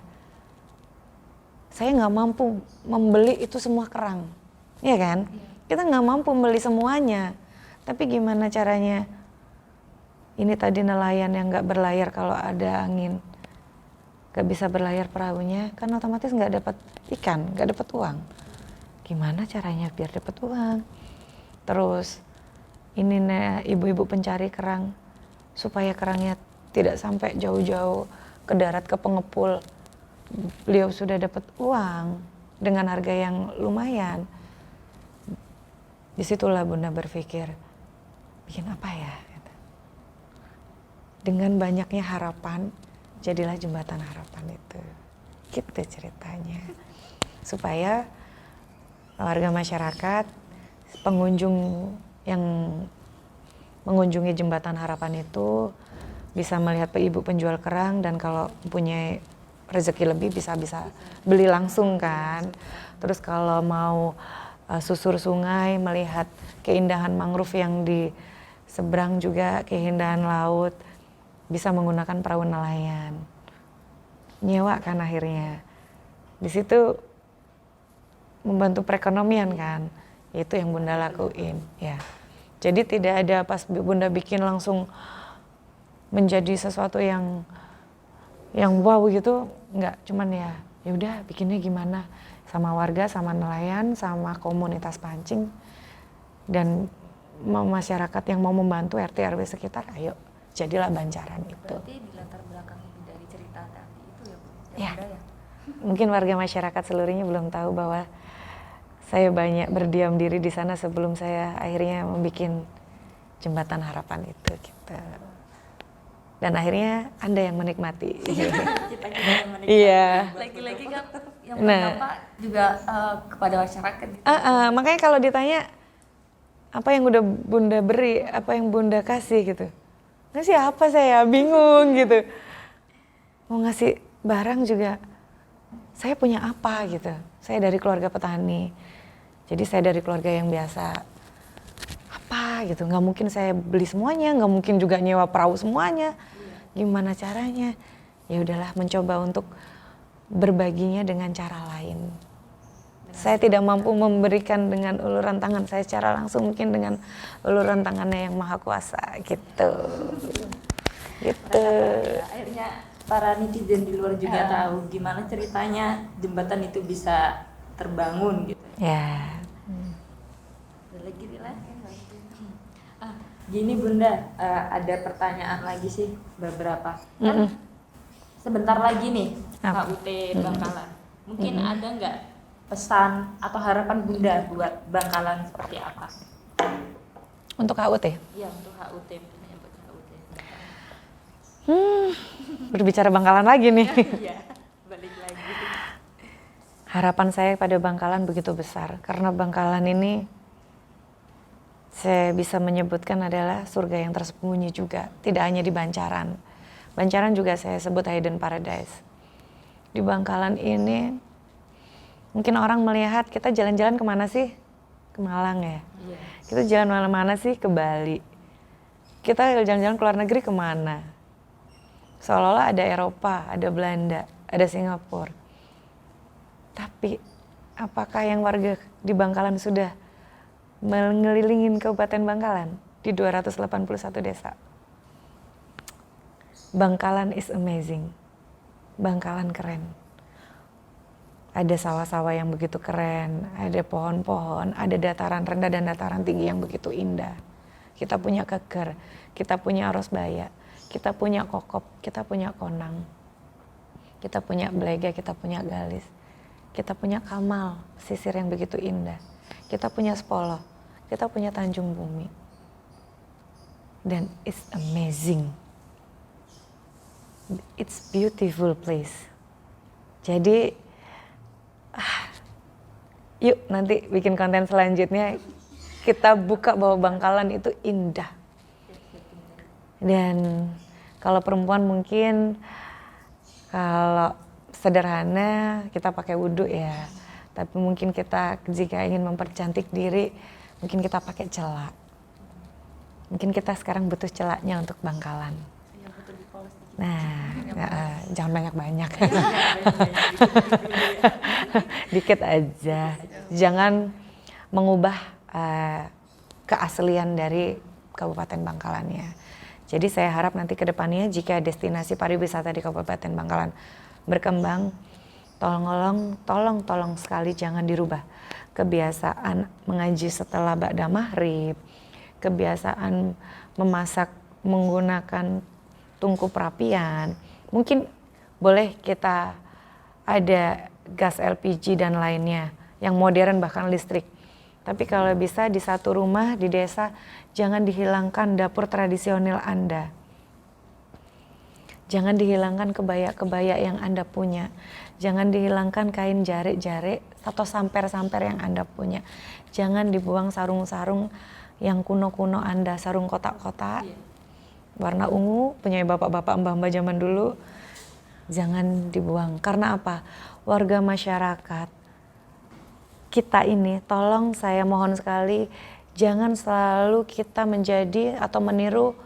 Saya nggak mampu membeli itu semua kerang, ya kan? Kita nggak mampu membeli semuanya. Tapi gimana caranya? Ini tadi nelayan yang nggak berlayar kalau ada angin, nggak bisa berlayar perahunya, kan otomatis nggak dapat ikan, nggak dapat uang. Gimana caranya biar dapat uang? Terus ini ibu-ibu pencari kerang, supaya kerangnya tidak sampai jauh-jauh ke darat, ke pengepul. Beliau sudah dapat uang dengan harga yang lumayan. Disitulah Bunda berpikir, bikin apa ya? Dengan banyaknya harapan, jadilah jembatan harapan itu. Gitu ceritanya. Supaya warga masyarakat, pengunjung yang mengunjungi jembatan harapan itu bisa melihat ibu penjual kerang, dan kalau punya rezeki lebih bisa beli langsung kan. Terus kalau mau susur sungai, melihat keindahan mangrove yang di seberang, juga keindahan laut, bisa menggunakan perahu nelayan. Nyewa kan akhirnya. Di situ membantu perekonomian kan. Itu yang Bunda lakuin ya. Jadi tidak ada pas Bunda bikin langsung menjadi sesuatu yang wow gitu, enggak, cuman ya udah bikinnya gimana sama warga, sama nelayan, sama komunitas pancing, dan masyarakat yang mau membantu RT RW sekitar, ayo jadilah Bancaran itu. Berarti di latar belakang dari cerita tadi itu ya Bu? Ya. Ya. Mungkin warga masyarakat seluruhnya belum tahu bahwa saya banyak berdiam diri di sana sebelum saya akhirnya membuat jembatan harapan itu gitu. Dan akhirnya Anda yang menikmati. Kita yang menikmati. Iya. Lagi-lagi kan yang Nah. berdampak juga kepada masyarakat gitu. Makanya kalau ditanya apa yang udah Bunda beri, apa yang Bunda kasih gitu. Ngasih apa saya? Bingung gitu. Mau ngasih barang juga, saya punya apa gitu. Saya dari keluarga petani. Jadi saya dari keluarga yang biasa. Apa gitu, nggak mungkin saya beli semuanya, nggak mungkin juga nyewa perahu semuanya. Gimana caranya? Ya udahlah, mencoba untuk berbaginya dengan cara lain. Saya tidak mampu memberikan dengan uluran tangan saya secara langsung, mungkin dengan uluran tangannya yang maha kuasa gitu. Gitu. Akhirnya para netizen di luar juga tahu gimana ceritanya jembatan itu bisa terbangun gitu. Ya. Ada lagi Rila? Gini Bunda, ada pertanyaan lagi sih beberapa. Kan sebentar lagi nih Apa? KUT Bangkalan. Mungkin ada nggak pesan atau harapan Bunda buat Bangkalan seperti apa? Untuk KUT? Iya, untuk HUT, misalnya buat HUT. Berbicara Bangkalan lagi nih. Iya, balik lagi. Harapan saya pada Bangkalan begitu besar, karena Bangkalan ini saya bisa menyebutkan adalah surga yang tersembunyi juga, tidak hanya di Bancaran. Bancaran juga saya sebut hidden paradise. Di Bangkalan ini, mungkin orang melihat kita jalan-jalan kemana sih? Ke Malang ya? Iya. Kita jalan mana-mana sih? Ke Bali. Kita jalan-jalan ke luar negeri kemana? Seolah-olah ada Eropa, ada Belanda, ada Singapura. Tapi apakah yang warga di Bangkalan sudah mengelilingin Kabupaten Bangkalan di 281 desa? Bangkalan is amazing. Bangkalan keren. Ada sawah-sawah yang begitu keren, ada pohon-pohon, ada dataran rendah dan dataran tinggi yang begitu indah. Kita punya Keker, kita punya Arosbaya, kita punya Kokop, kita punya Konang, kita punya Blega, kita punya Galis, kita punya Kamal, pesisir yang begitu indah. Kita punya Spolo, kita punya Tanjung Bumi. Dan it's amazing. It's beautiful place. Jadi, yuk nanti bikin konten selanjutnya kita buka bahwa Bangkalan itu indah. Dan kalau perempuan mungkin kalau sederhana kita pakai wudhu ya. Tapi mungkin kita jika ingin mempercantik diri, mungkin kita pakai celak. Mungkin kita sekarang butuh celaknya untuk Bangkalan. Nah, jangan banyak-banyak. Dikit aja. Jangan mengubah keaslian dari Kabupaten Bangkalannya. Jadi saya harap nanti ke depannya jika destinasi pariwisata di Kabupaten Bangkalan berkembang, tolong sekali jangan dirubah. Kebiasaan mengaji setelah ba'da maghrib, kebiasaan memasak menggunakan tungku perapian, mungkin boleh kita ada gas LPG dan lainnya yang modern bahkan listrik. Tapi kalau bisa di satu rumah di desa jangan dihilangkan dapur tradisional Anda. Jangan dihilangkan kebaya-kebaya yang Anda punya. Jangan dihilangkan kain jarik-jarik atau samper-samper yang Anda punya. Jangan dibuang sarung-sarung yang kuno-kuno Anda, sarung kotak-kotak. Warna ungu, punya bapak-bapak mbah-mbah zaman dulu, jangan dibuang. Karena apa? Warga masyarakat kita ini, tolong saya mohon sekali, jangan selalu kita menjadi atau meniru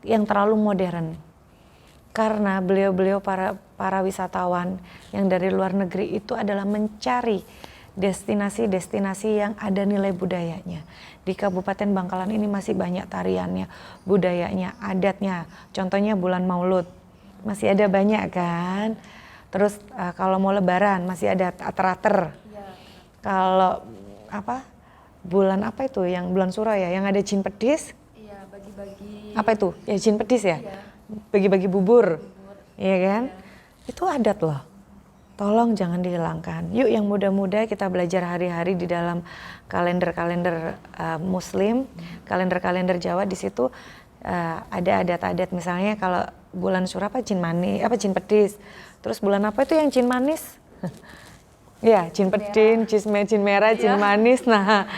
yang terlalu modern. Karena beliau-beliau para wisatawan yang dari luar negeri itu adalah mencari destinasi-destinasi yang ada nilai budayanya. Di Kabupaten Bangkalan ini masih banyak tariannya, budayanya, adatnya. Contohnya bulan Maulud, masih ada banyak kan. Terus kalau mau Lebaran masih ada ater-ater. Kalau bulan apa itu yang bulan Suro ya, yang ada jin pedis? Iya, bagi-bagi. Apa itu? Ya jin pedis ya? Iya. Bagi-bagi bubur. Iya kan? Itu adat loh. Tolong jangan dihilangkan. Yuk yang muda-muda kita belajar hari-hari di dalam kalender-kalender Muslim, kalender-kalender Jawa. Di situ ada adat-adat. Misalnya kalau bulan Suro jin manis, jin pedis. Terus bulan apa itu yang jin manis? Ya, jin pedin, jin merah, jin manis. Nah,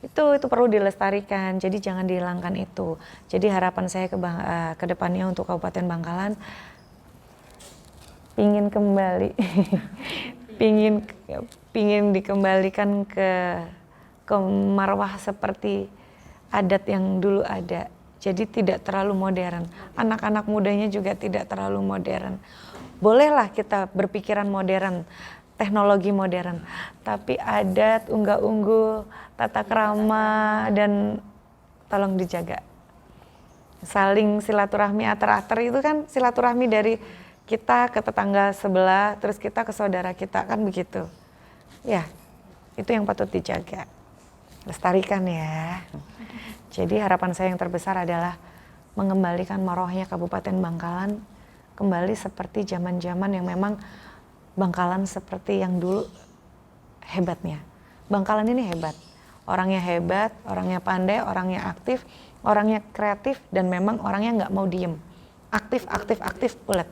itu perlu dilestarikan. Jadi jangan dihilangkan itu. Jadi harapan saya ke depannya untuk Kabupaten Bangkalan, pingin kembali, pingin dikembalikan ke marwah seperti adat yang dulu ada. Jadi tidak terlalu modern. Anak-anak mudanya juga tidak terlalu modern. Bolehlah kita berpikiran modern, teknologi modern, tapi adat, unggah-ungguh, tata krama dan tolong dijaga. Saling silaturahmi, ater-ater itu kan silaturahmi dari kita ke tetangga sebelah, terus kita ke saudara kita, kan begitu. Ya, itu yang patut dijaga. Lestarikan ya. Jadi harapan saya yang terbesar adalah mengembalikan marwahnya Kabupaten Bangkalan kembali seperti zaman-zaman yang memang Bangkalan seperti yang dulu hebatnya. Bangkalan ini hebat. Orangnya hebat, orangnya pandai, orangnya aktif, orangnya kreatif, dan memang orangnya nggak mau diem. Aktif, bulat.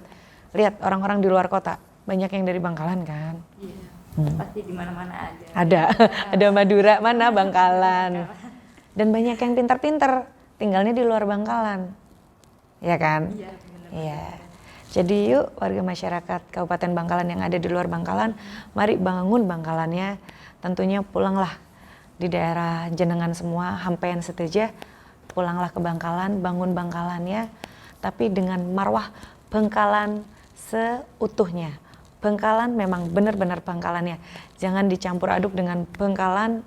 Lihat orang-orang di luar kota, banyak yang dari Bangkalan kan? Iya, pasti di mana-mana ada. Ada Madura, mana Bangkalan. Dan banyak yang pintar-pintar, tinggalnya di luar Bangkalan. Ya kan? Iya, benar. Iya. Jadi yuk warga masyarakat Kabupaten Bangkalan yang ada di luar Bangkalan, mari bangun Bangkalannya. Tentunya pulanglah di daerah jenengan semua, Hampean Seteja, pulanglah ke Bangkalan, bangun Bangkalannya, tapi dengan marwah Bangkalan seutuhnya, Bengkalan memang benar-benar bangkalannya. Jangan dicampur aduk dengan bengkalan,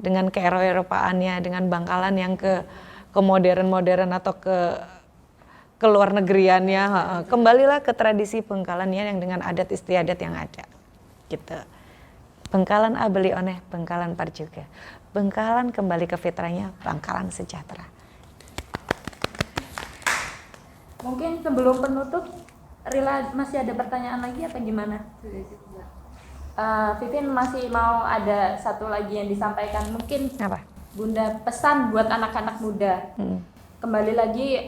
dengan ke-Eropaannya, dengan bangkalan yang ke modern-modern atau ke luar negeriannya. Kembalilah ke tradisi bengkalannya yang dengan adat istiadat yang ada. Gitu. Bengkalan abeli oneh, bengkalan parjuga. Bengkalan kembali ke fitrahnya, bangkalan sejahtera. Mungkin sebelum penutup, Rila masih ada pertanyaan lagi atau gimana? Vivin masih mau ada satu lagi yang disampaikan. Mungkin Apa? Bunda pesan buat anak-anak muda. Kembali lagi,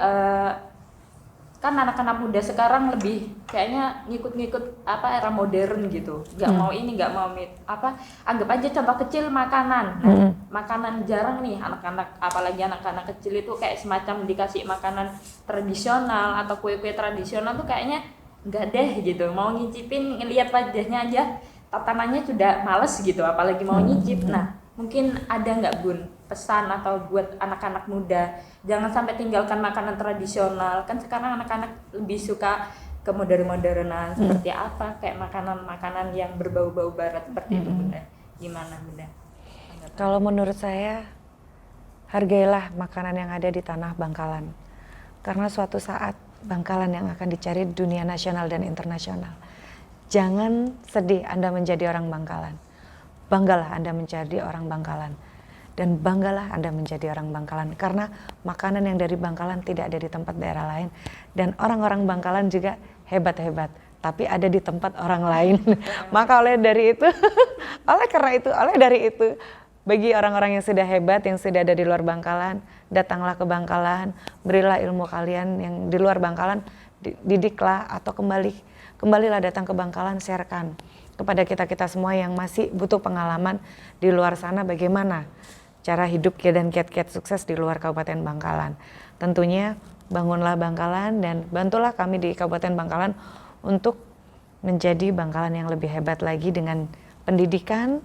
kan anak-anak muda sekarang lebih kayaknya ngikut-ngikut era modern gitu. Nggak mau ini, nggak mau anggap aja contoh kecil makanan. Nah, makanan jarang nih anak-anak, apalagi anak-anak kecil itu kayak semacam dikasih makanan tradisional atau kue-kue tradisional tuh kayaknya nggak deh gitu. Mau ngicipin, ngelihat wajahnya aja tatanannya sudah males gitu, apalagi mau nyicip. Nah, mungkin ada nggak Bun pesan atau buat anak-anak muda, jangan sampai tinggalkan makanan tradisional. Kan sekarang anak-anak lebih suka ke modern-modernan seperti apa, kayak makanan-makanan yang berbau-bau barat seperti itu Bunda. Gimana Bunda? Kalau menurut saya, hargailah makanan yang ada di tanah Bangkalan. Karena suatu saat Bangkalan yang akan dicari di dunia nasional dan internasional. Jangan sedih Anda menjadi orang Bangkalan. Banggalah Anda menjadi orang Bangkalan. Dan banggalah Anda menjadi orang Bangkalan. Karena makanan yang dari Bangkalan tidak ada di tempat daerah lain. Dan orang-orang Bangkalan juga hebat-hebat. Tapi ada di tempat orang lain. Maka oleh dari itu, oleh dari itu, bagi orang-orang yang sudah hebat, yang sudah ada di luar Bangkalan, datanglah ke Bangkalan, berilah ilmu kalian yang di luar Bangkalan, didiklah atau kembalilah datang ke Bangkalan, sharekan kepada kita-kita semua yang masih butuh pengalaman di luar sana bagaimana cara hidup dan kiat-kiat sukses di luar Kabupaten Bangkalan. Tentunya bangunlah Bangkalan dan bantulah kami di Kabupaten Bangkalan untuk menjadi Bangkalan yang lebih hebat lagi dengan pendidikan,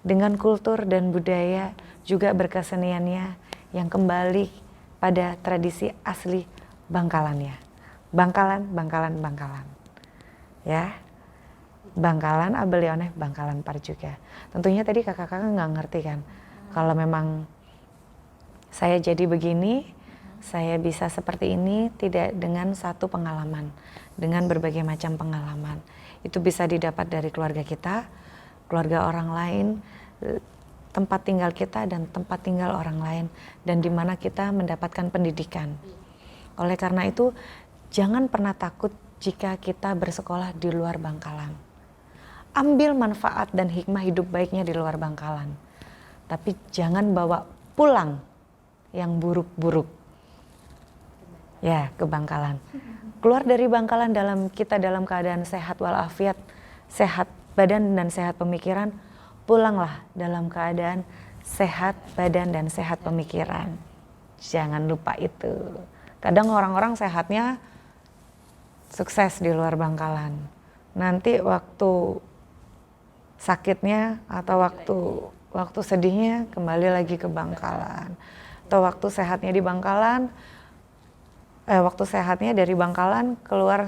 dengan kultur dan budaya, juga berkeseniannya yang kembali pada tradisi asli Bangkalannya. Bangkalan, Bangkalan, Bangkalan. Ya, Bangkalan abeli oneh, Bangkalan parjuga. Tentunya tadi kakak-kakak nggak ngerti kan, kalau memang saya jadi begini, saya bisa seperti ini tidak dengan satu pengalaman, dengan berbagai macam pengalaman. Itu bisa didapat dari keluarga kita, keluarga orang lain, tempat tinggal kita dan tempat tinggal orang lain, dan di mana kita mendapatkan pendidikan. Oleh karena itu, jangan pernah takut jika kita bersekolah di luar Bangkalan. Ambil manfaat dan hikmah hidup baiknya di luar Bangkalan. Tapi jangan bawa pulang yang buruk-buruk. Ya, ke Bangkalan. Keluar dari Bangkalan kita dalam keadaan sehat walafiat, sehat badan dan sehat pemikiran. Pulanglah dalam keadaan sehat badan dan sehat pemikiran. Jangan lupa itu. Kadang orang-orang sehatnya sukses di luar Bangkalan. Nanti waktu sakitnya atau waktu sedihnya kembali lagi ke Bangkalan. Atau waktu sehatnya di Bangkalan, waktu sehatnya dari Bangkalan keluar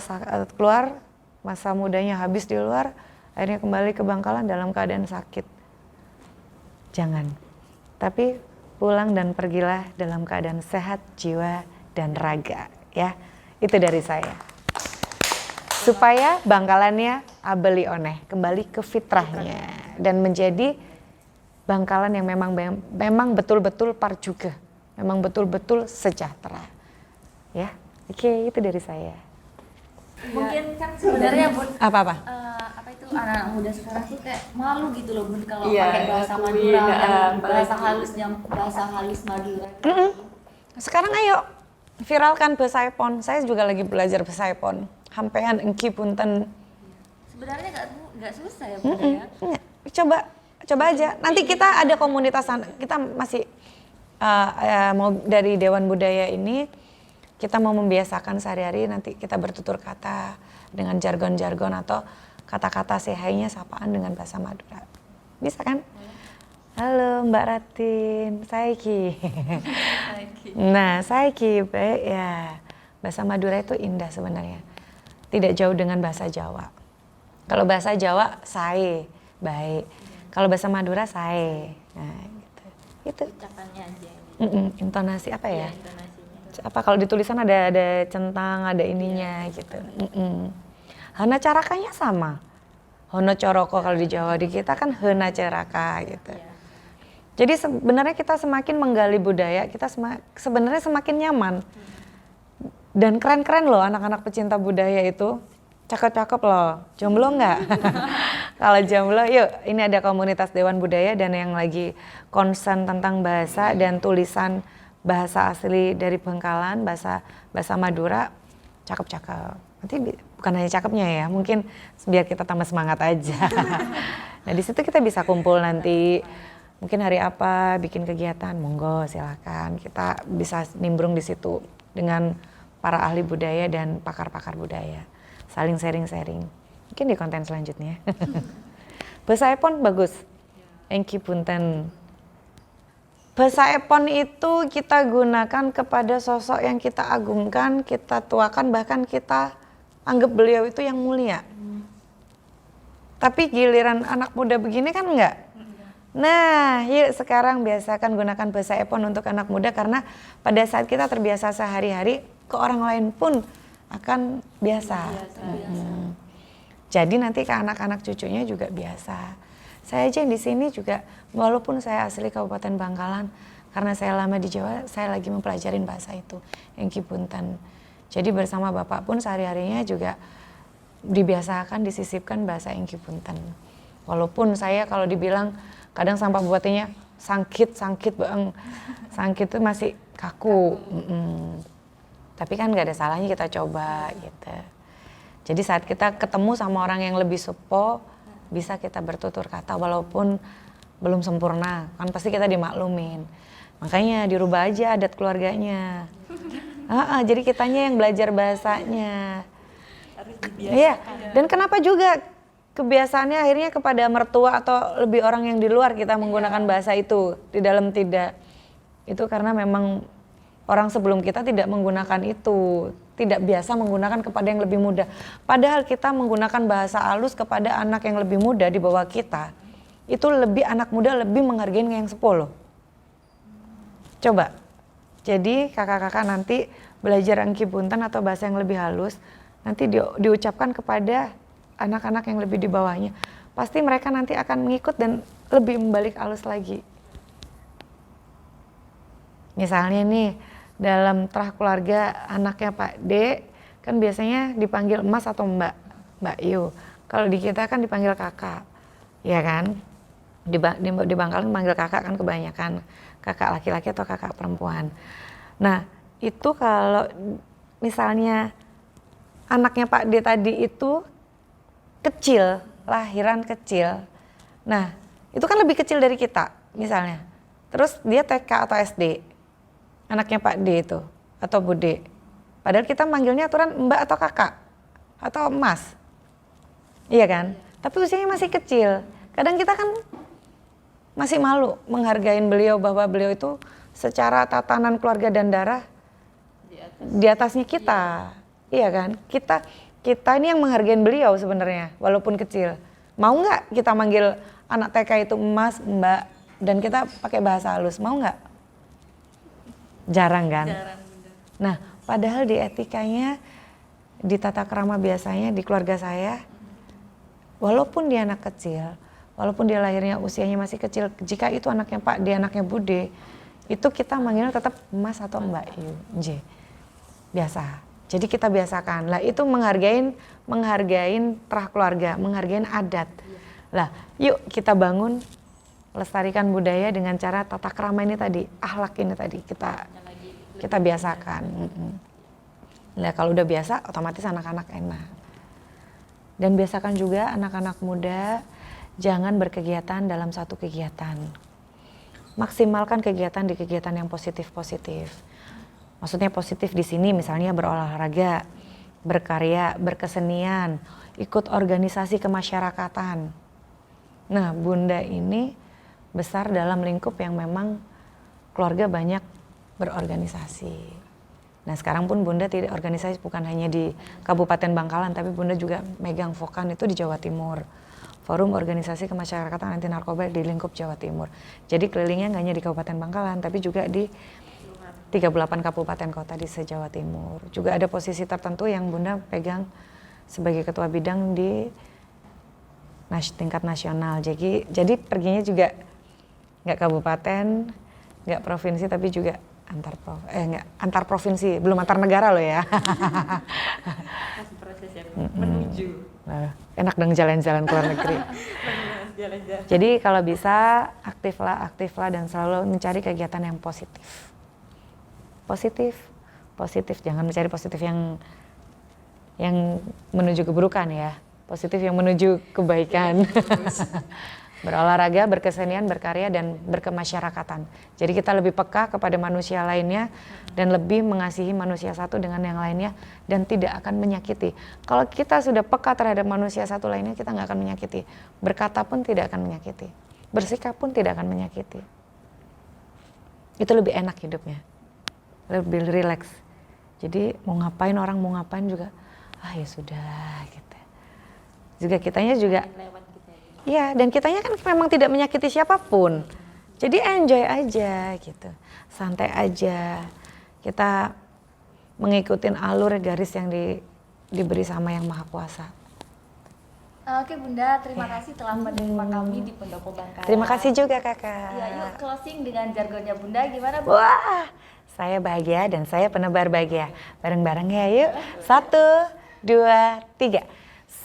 masa mudanya habis di luar, akhirnya kembali ke Bangkalan dalam keadaan sakit. Jangan. Tapi pulang dan pergilah dalam keadaan sehat jiwa dan raga, ya. Itu dari saya. Supaya Bangkalannya abeli oneh, kembali ke fitrahnya dan menjadi Bangkalan yang memang betul-betul parjuga, memang betul-betul sejahtera. Ya, oke, itu dari saya. Mungkin kan sebenarnya Bun, Apa-apa? apa itu anak muda sekarang tuh kayak malu gitu loh Bun kalau Iya, pakai bahasa ngakuin, Madura dan apalagi. bahasa halus Madura. Sekarang ayo viralkan bahasa Epon. Saya juga lagi belajar bahasa Epon. Hampean engki punten. Sebenarnya nggak susah ya Bun ya. Coba aja. Nanti kita ada komunitas, kita masih mau dari Dewan Budaya ini, kita mau membiasakan sehari-hari nanti kita bertutur kata dengan jargon-jargon atau kata-kata sehainya sapaan dengan bahasa Madura. Bisa kan? Halo Mbak Ratin, Saiki. Nah, Saiki baik ya. Bahasa Madura itu indah sebenarnya. Tidak jauh dengan bahasa Jawa. Kalau bahasa Jawa sae, baik. Kalau bahasa Madura sae. Nah, gitu. Itu. Ucapannya aja. Intonasi apa ya? Intonasinya. Apa kalau di tulisan ada centang, ada ininya gitu. Hana carakanya sama. Hono coroko kalau di Jawa, di kita kan hena caraka gitu. Jadi sebenarnya kita semakin menggali budaya, kita sebenarnya semakin nyaman. Dan keren-keren loh anak-anak pecinta budaya itu. Cakep-cakep loh. Jomblo nggak? Kalau jomblo, yuk ini ada komunitas Dewan Budaya dan yang lagi concern tentang bahasa dan tulisan bahasa asli dari Bengkalan, bahasa Madura, cakep-cakep. Nanti bukan hanya cakepnya ya, mungkin biar kita tambah semangat aja. Nah di situ kita bisa kumpul nanti, mungkin hari apa bikin kegiatan, monggo silakan. Kita bisa nimbrung di situ dengan para ahli budaya dan pakar-pakar budaya, saling sharing-sharing. Mungkin di konten selanjutnya. Bahasa Epon bagus, Engki Punten. Bahasa Epon itu kita gunakan kepada sosok yang kita agungkan, kita tuakan, bahkan kita anggap beliau itu yang mulia. Tapi giliran anak muda begini kan enggak. Nah, yuk sekarang biasakan gunakan bahasa Epon untuk anak muda karena pada saat kita terbiasa sehari-hari, ke orang lain pun akan biasa. Jadi nanti ke anak-anak cucunya juga biasa. Saya aja yang di sini juga, walaupun saya asli Kabupaten Bangkalan, karena saya lama di Jawa, saya lagi mempelajarin bahasa itu, Engki Punten. Jadi bersama Bapak pun sehari-harinya juga dibiasakan, disisipkan bahasa Engki Punten. Walaupun saya kalau dibilang kadang sampah buatinya sangkit bang, sangkit itu masih kaku. Tapi kan nggak ada salahnya kita coba gitu. Jadi saat kita ketemu sama orang yang lebih sepo, bisa kita bertutur kata walaupun belum sempurna, kan pasti kita dimaklumin. Makanya dirubah aja adat keluarganya. Jadi kitanya yang belajar bahasanya. Iya. Dan kenapa juga kebiasaannya akhirnya kepada mertua atau lebih orang yang di luar kita menggunakan bahasa itu, di dalam tidak. Itu karena memang orang sebelum kita tidak menggunakan itu, tidak biasa menggunakan kepada yang lebih muda. Padahal kita menggunakan bahasa halus kepada anak yang lebih muda di bawah kita, itu lebih anak muda lebih menghargai yang sepuh loh. Coba, jadi kakak-kakak nanti belajar Engki Punten atau bahasa yang lebih halus, nanti diucapkan kepada anak-anak yang lebih di bawahnya. Pasti mereka nanti akan mengikut dan lebih membalik halus lagi. Misalnya nih, dalam terah keluarga anaknya Pak D kan biasanya dipanggil Mas atau Mbak Yu. Kalau di kita kan dipanggil kakak, ya kan? Di Bangkalan panggil kakak kan kebanyakan, kakak laki-laki atau kakak perempuan. Nah itu kalau misalnya anaknya Pak D tadi itu kecil, lahiran kecil, nah itu kan lebih kecil dari kita misalnya. Terus dia TK atau SD. Anaknya Pak D itu atau Bude. Padahal kita manggilnya aturan Mbak atau Kakak atau Mas. Iya kan? Tapi usianya masih kecil. Kadang kita kan masih malu menghargai beliau bahwa beliau itu secara tatanan keluarga dan darah di atasnya kita. Iya kan? Kita ini yang menghargai beliau sebenarnya walaupun kecil. Mau nggak kita manggil anak TK itu Mas, Mbak dan kita pakai bahasa halus? Mau nggak? Jarang kan? Jarang, bener. Nah, padahal di etikanya, di tata krama biasanya di keluarga saya, walaupun dia anak kecil, walaupun dia lahirnya usianya masih kecil, jika itu anaknya Pak, dia anaknya Bude, itu kita manggilnya tetap Mas atau Mbak Yu, J. Biasa. Jadi kita biasakan. Lah itu menghargain terah keluarga, menghargain adat. Lah, yuk kita bangun lestarikan budaya dengan cara tata krama ini tadi, akhlak ini tadi kita biasakan. Nah kalau udah biasa, otomatis anak-anak enak. Dan biasakan juga anak-anak muda jangan berkegiatan dalam satu kegiatan. Maksimalkan kegiatan di kegiatan yang positif-positif. Maksudnya positif di sini misalnya berolahraga, berkarya, berkesenian, ikut organisasi kemasyarakatan. Nah Bunda ini besar dalam lingkup yang memang keluarga banyak berorganisasi. Nah sekarang pun Bunda tidak organisasi bukan hanya di Kabupaten Bangkalan, tapi Bunda juga megang Vokan itu di Jawa Timur. Forum Organisasi Kemasyarakatan Anti Narkoba di lingkup Jawa Timur. Jadi kelilingnya nggak hanya di Kabupaten Bangkalan, tapi juga di 38 kabupaten kota di se-Jawa Timur. Juga ada posisi tertentu yang Bunda pegang sebagai ketua bidang di tingkat nasional. Jadi perginya juga nggak kabupaten, nggak provinsi, tapi juga antar provinsi, belum antar negara loh ya. Masih proses yang menuju. Nah, enak dong jalan-jalan ke luar negeri. Jalan-jalan. Jadi kalau bisa aktiflah dan selalu mencari kegiatan yang positif. Positif, jangan mencari positif yang menuju keburukan ya. Positif yang menuju kebaikan. Berolahraga, berkesenian, berkarya, dan berkemasyarakatan. Jadi kita lebih peka kepada manusia lainnya dan lebih mengasihi manusia satu dengan yang lainnya dan tidak akan menyakiti. Kalau kita sudah peka terhadap manusia satu lainnya, kita nggak akan menyakiti. Berkata pun tidak akan menyakiti. Bersikap pun tidak akan menyakiti. Itu lebih enak hidupnya. Lebih rileks. Jadi mau ngapain orang mau ngapain juga, ya sudah gitu. Juga kitanya juga iya, dan kitanya kan memang tidak menyakiti siapapun. Jadi enjoy aja gitu. Santai aja. Kita mengikuti alur garis yang diberi sama Yang Maha Kuasa. Oke Bunda, terima kasih telah menerima kami di Pendopo Bangkalan. Terima kasih juga Kakak. Ya, yuk closing dengan jargonnya Bunda, gimana Bu? Wah, saya bahagia dan saya penebar bahagia. Bareng-bareng ya yuk. 1, 2, 3.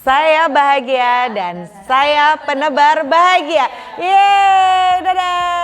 Saya bahagia dan saya penebar bahagia. Yeay, dadah.